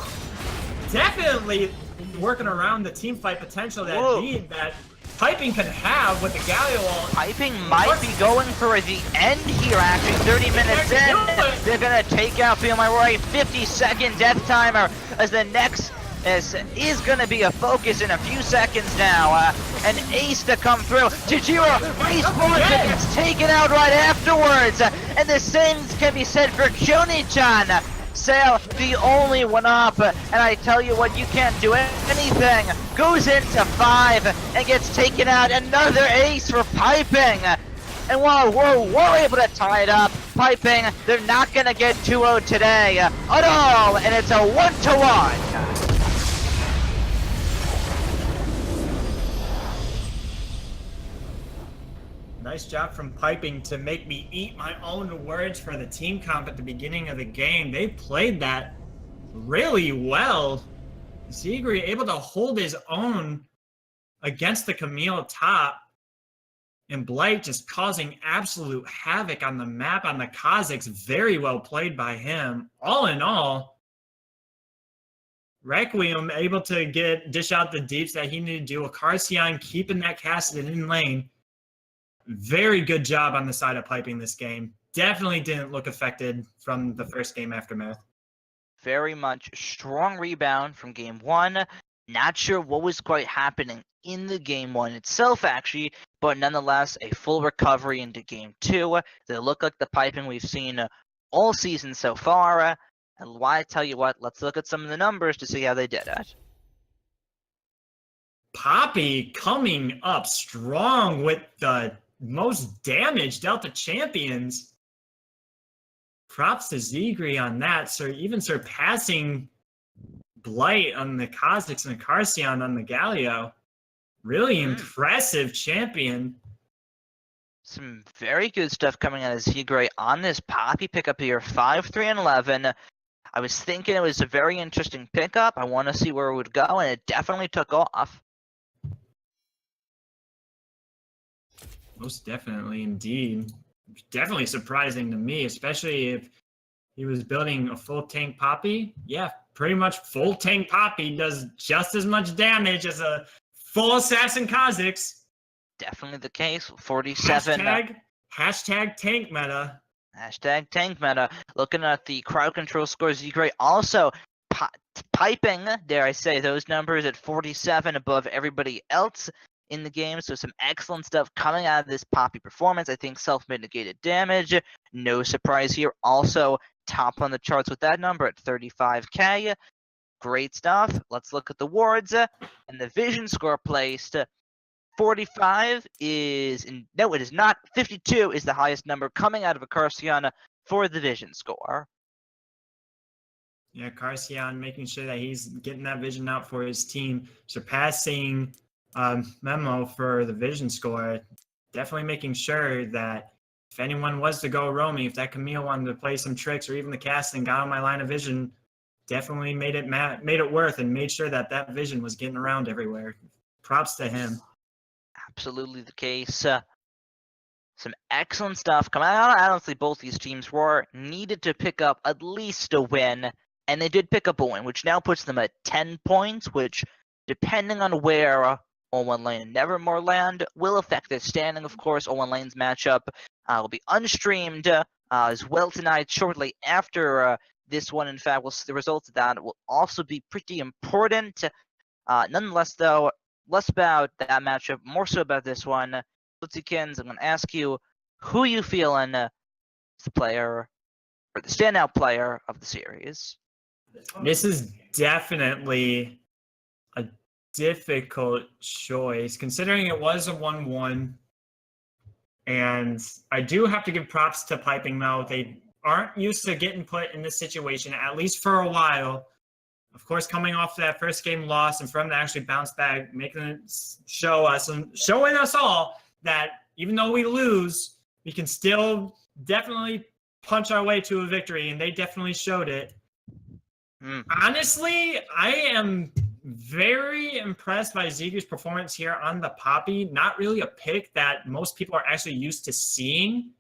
Definitely working around the team fight potential that Pipping can have with the Galio ult. Pipping might be going for the end here, actually. 30 minutes in, they're going to take out Feel My Roar. 50-second death timer as the next is going to be a focus in a few seconds now. An ace to come through. Tajiro respawns and gets taken out right afterwards. And the same can be said for Joni-chan. Sale, the only one up, and I tell you what, you can't do anything. Goes into 5 and gets taken out. Another ace for Pipping. And while we're able to tie it up, Pipping, they're not going to get 2-0 today at all, and it's a 1-1. Nice job from Pipping to make me eat my own words for the team comp at the beginning of the game. They played that really well. Ziegler able to hold his own against the Camille top. And Blight just causing absolute havoc on the map on the Kha'Zix. Very well played by him. All in all, Requiem able to dish out the deeps that he needed to do. Carcion keeping that casted in lane. Very good job on the side of Pipping this game. definitely didn't look affected from the first game aftermath. Very much strong rebound from game one. Not sure what was quite happening in the game one itself, actually, but nonetheless, a full recovery into game two. They look like the piping we've seen all season so far. And why, I tell you what, let's look at some of the numbers to see how they did it. Poppy coming up strong with the most damage dealt to champions. Props to Zegri on that, so even surpassing Blight on the Kha'Zix and the Karcian on the Galio. Really impressive champion. Some very good stuff coming out of Zegri on this Poppy pickup here, 5-3 and 11. I was thinking it was a very interesting pickup. I want to see where it would go, and it definitely took off. Most definitely, indeed. Definitely surprising to me, especially if he was building a full tank Poppy. Yeah, pretty much full tank Poppy does just as much damage as a full assassin Kha'Zix. Definitely the case. 47. Hashtag tank meta. Hashtag tank meta. Looking at the crowd control scores, Zegri also piping, dare I say, those numbers at 47 above everybody else in the game. So some excellent stuff coming out of this Poppy performance. I think self-mitigated damage, no surprise here. Also top on the charts with that number at 35k. Great stuff. Let's look at the wards and the vision score placed. 45 is no, it is not. 52 is the highest number coming out of a Karcian for the vision score. Yeah, Karcian making sure that he's getting that vision out for his team, surpassing Memo for the vision score. Definitely making sure that if anyone was to go roaming, if that Camille wanted to play some tricks or even the casting got on my line of vision, definitely made it worth and made sure that that vision was getting around everywhere. Props to him. Absolutely the case. Some excellent stuff coming out. Honestly, both these teams were needed to pick up at least a win, and they did pick up a win, which now puts them at 10 points, which, depending on where O1 Lane and Nevermore land, will affect their standing, of course. O1 Lane's matchup will be unstreamed as well tonight, shortly after this one. In fact, the results of that will also be pretty important. Nonetheless, though, less about that matchup, more so about this one. Kins, I'm going to ask you who you feeling is the player or the standout player of the series. This is definitely a difficult choice, considering it was a 1-1. And I do have to give props to Pipping, though. They aren't used to getting put in this situation, at least for a while. Of course, coming off that first game loss and from to actually bounce back, making it show us and showing us all that even though we lose, we can still definitely punch our way to a victory, and they definitely showed it. Honestly, I am very impressed by Zegri's performance here on the Poppy. Not really a pick that most people are actually used to seeing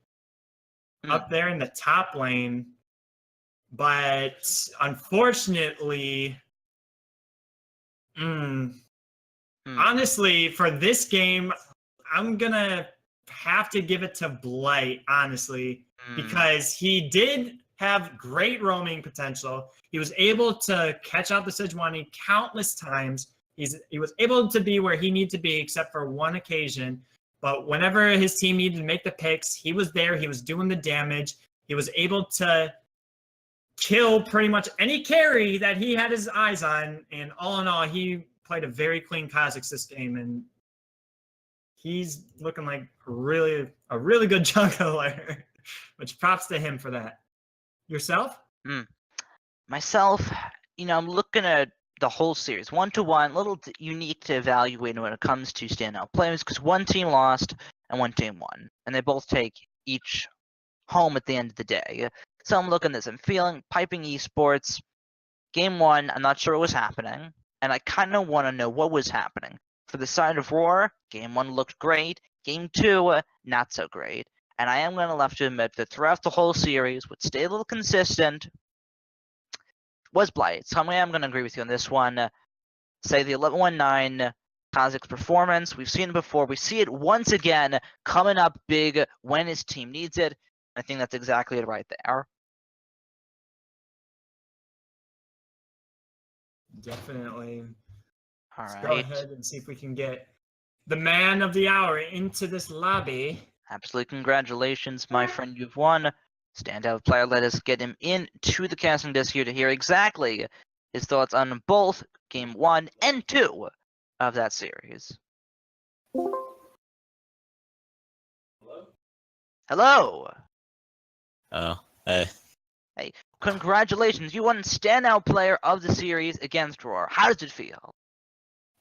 up there in the top lane. But unfortunately, honestly, for this game, I'm going to have to give it to Blight, honestly, because he did have great roaming potential. He was able to catch out the Sejuani countless times. He was able to be where he needed to be, except for one occasion. But whenever his team needed to make the picks, he was there. He was doing the damage. He was able to kill pretty much any carry that he had his eyes on. And all in all, he played a very clean Kha'Zix this game. And he's looking like a really good jungler, which props to him for that. Yourself? Myself, I'm looking at the whole series, 1-1, a little unique to evaluate when it comes to standout players, because one team lost and one team won, and they both take each home at the end of the day. So I'm looking at this, I'm feeling Pipping Esports, game one, I'm not sure what was happening, and I kind of want to know what was happening. For the side of Rawr, game one looked great, game two, not so great. And I am going to have to admit that throughout the whole series, what stayed a little consistent was Blight. So I am going to agree with you on this one. Say the 11-1-9 Kha'Zix performance. We've seen it before. We see it once again coming up big when his team needs it. I think that's exactly it right there. Definitely. All Let's right. go ahead and see if we can get the man of the hour into this lobby. Absolutely. Congratulations, my friend. You've won. Standout player. Let us get him into the casting desk here to hear exactly his thoughts on both Game 1 and 2 of that series. Hello. Oh, hey. Hey, congratulations. You won Standout Player of the Series against Rawr. How does it feel?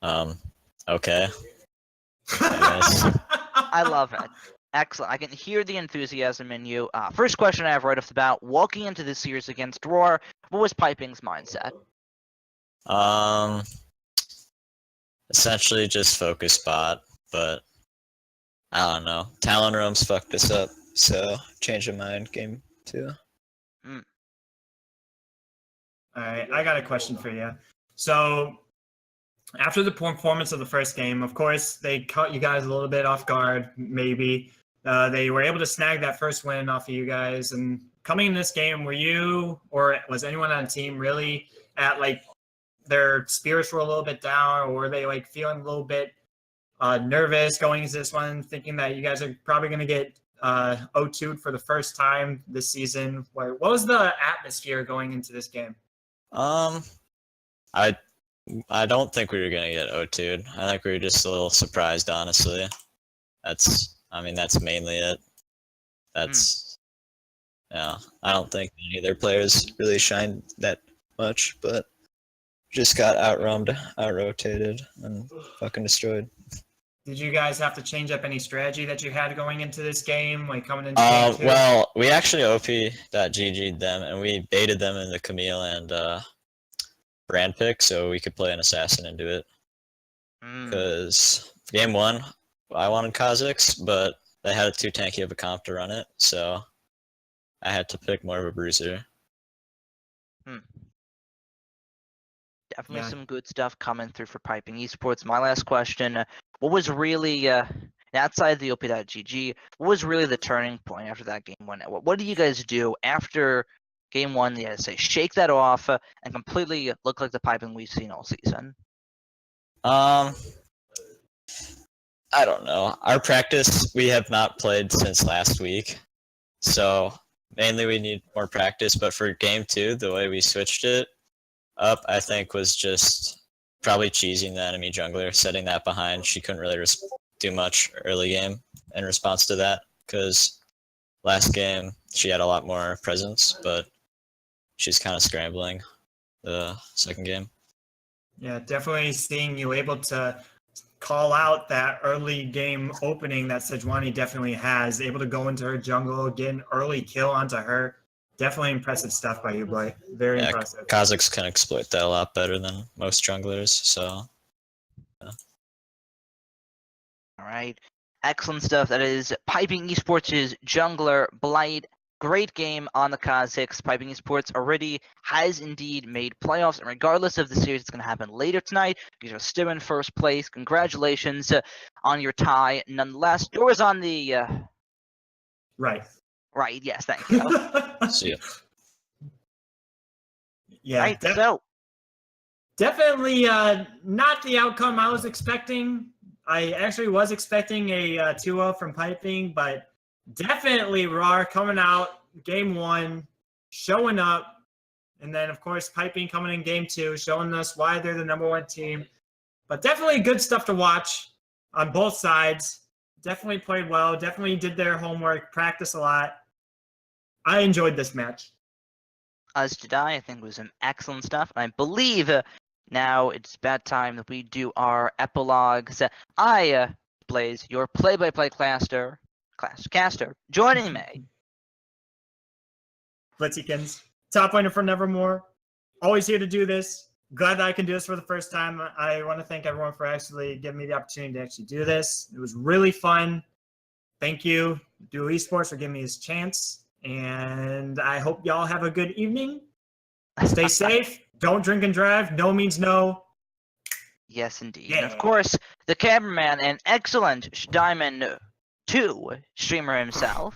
Okay. I guess. I love it. Excellent. I can hear the enthusiasm in you. First question I have right off the bat. Walking into this series against Rawr, what was Pipping's mindset? Essentially just focus bot, but I don't know. Talon Roams fucked us up, so change of mind game 2. All right, I got a question for you. So, after the performance of the first game, of course, they caught you guys a little bit off guard, maybe. They were able to snag that first win off of you guys. And coming in this game, were you or was anyone on the team really at like their spirits were a little bit down, or were they like feeling a little bit nervous going into this one, thinking that you guys are probably going to get O2'd for the first time this season? What was the atmosphere going into this game? I don't think we were gonna get O2'd. I think we were just a little surprised, honestly. That's mainly it. Yeah. I don't think any of their players really shined that much, but just got out-rotated, and fucking destroyed. Did you guys have to change up any strategy that you had going into this game, like coming into game 2? Well, we actually OP.GG'd them, and we baited them in the Camille and brand pick, so we could play an assassin and do it. Because game 1, I wanted Kha'Zix, but they had a too tanky of a comp to run it, so I had to pick more of a bruiser. Definitely some good stuff coming through for Pipping Esports. My last question, what was really, outside the OP.GG, what was really the turning point after that game 1? What did you guys do after game 1, you had to say, shake that off and completely look like the Pipping we've seen all season? I don't know. Our practice, we have not played since last week, so mainly we need more practice, but for game 2, the way we switched it up, I think, was just probably cheesing the enemy jungler, setting that behind. She couldn't really do much early game in response to that, because last game she had a lot more presence, but she's kind of scrambling the second game. Yeah, definitely seeing you able to call out that early game opening that Sejuani definitely has, able to go into her jungle, get an early kill onto her. Definitely impressive stuff by you, boy. Very impressive. Kha'Zix can exploit that a lot better than most junglers, so. Yeah. All right. Excellent stuff. That is Pipping Esports' jungler, Blight. Great game on the Kha'Zix. Pipping Esports already has indeed made playoffs, and regardless of the series that's going to happen later tonight, you are still in first place. Congratulations on your tie. Nonetheless, doors on the... Right. Right, yes, thank you. See ya. Yeah, right, so... Definitely not the outcome I was expecting. I actually was expecting a 2-0 from Pipping, but definitely Rawr coming out game 1, showing up, and then of course Pipping coming in game 2, showing us why they're the #1 team. But definitely good stuff to watch on both sides. Definitely played well. Definitely did their homework, practiced a lot. I enjoyed this match. As did I. I think it was some excellent stuff. And I believe now it's about time that we do our epilogues. I, Blaze, your play-by-play caster, joining me. Blitzykins, top laner for Nevermore. Always here to do this. Glad that I can do this for the first time. I want to thank everyone for actually giving me the opportunity to actually do this. It was really fun. Thank you, Duo Esports, for giving me this chance. And I hope y'all have a good evening. Stay safe. Don't drink and drive. No means no. Yes, indeed. Yeah. And of course, the cameraman and excellent Diamond 2 streamer himself.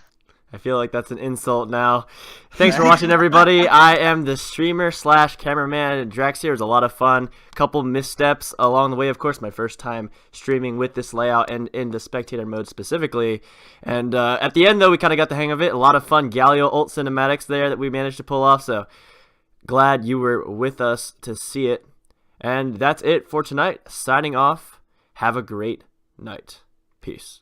I feel like that's an insult now. Thanks for watching, everybody. I am the streamer / cameraman. Drax here. It was a lot of fun. Couple missteps along the way. Of course, my first time streaming with this layout and in the spectator mode specifically. And at the end, though, we kind of got the hang of it. A lot of fun Galio ult cinematics there that we managed to pull off. So glad you were with us to see it. And that's it for tonight. Signing off. Have a great night. Peace.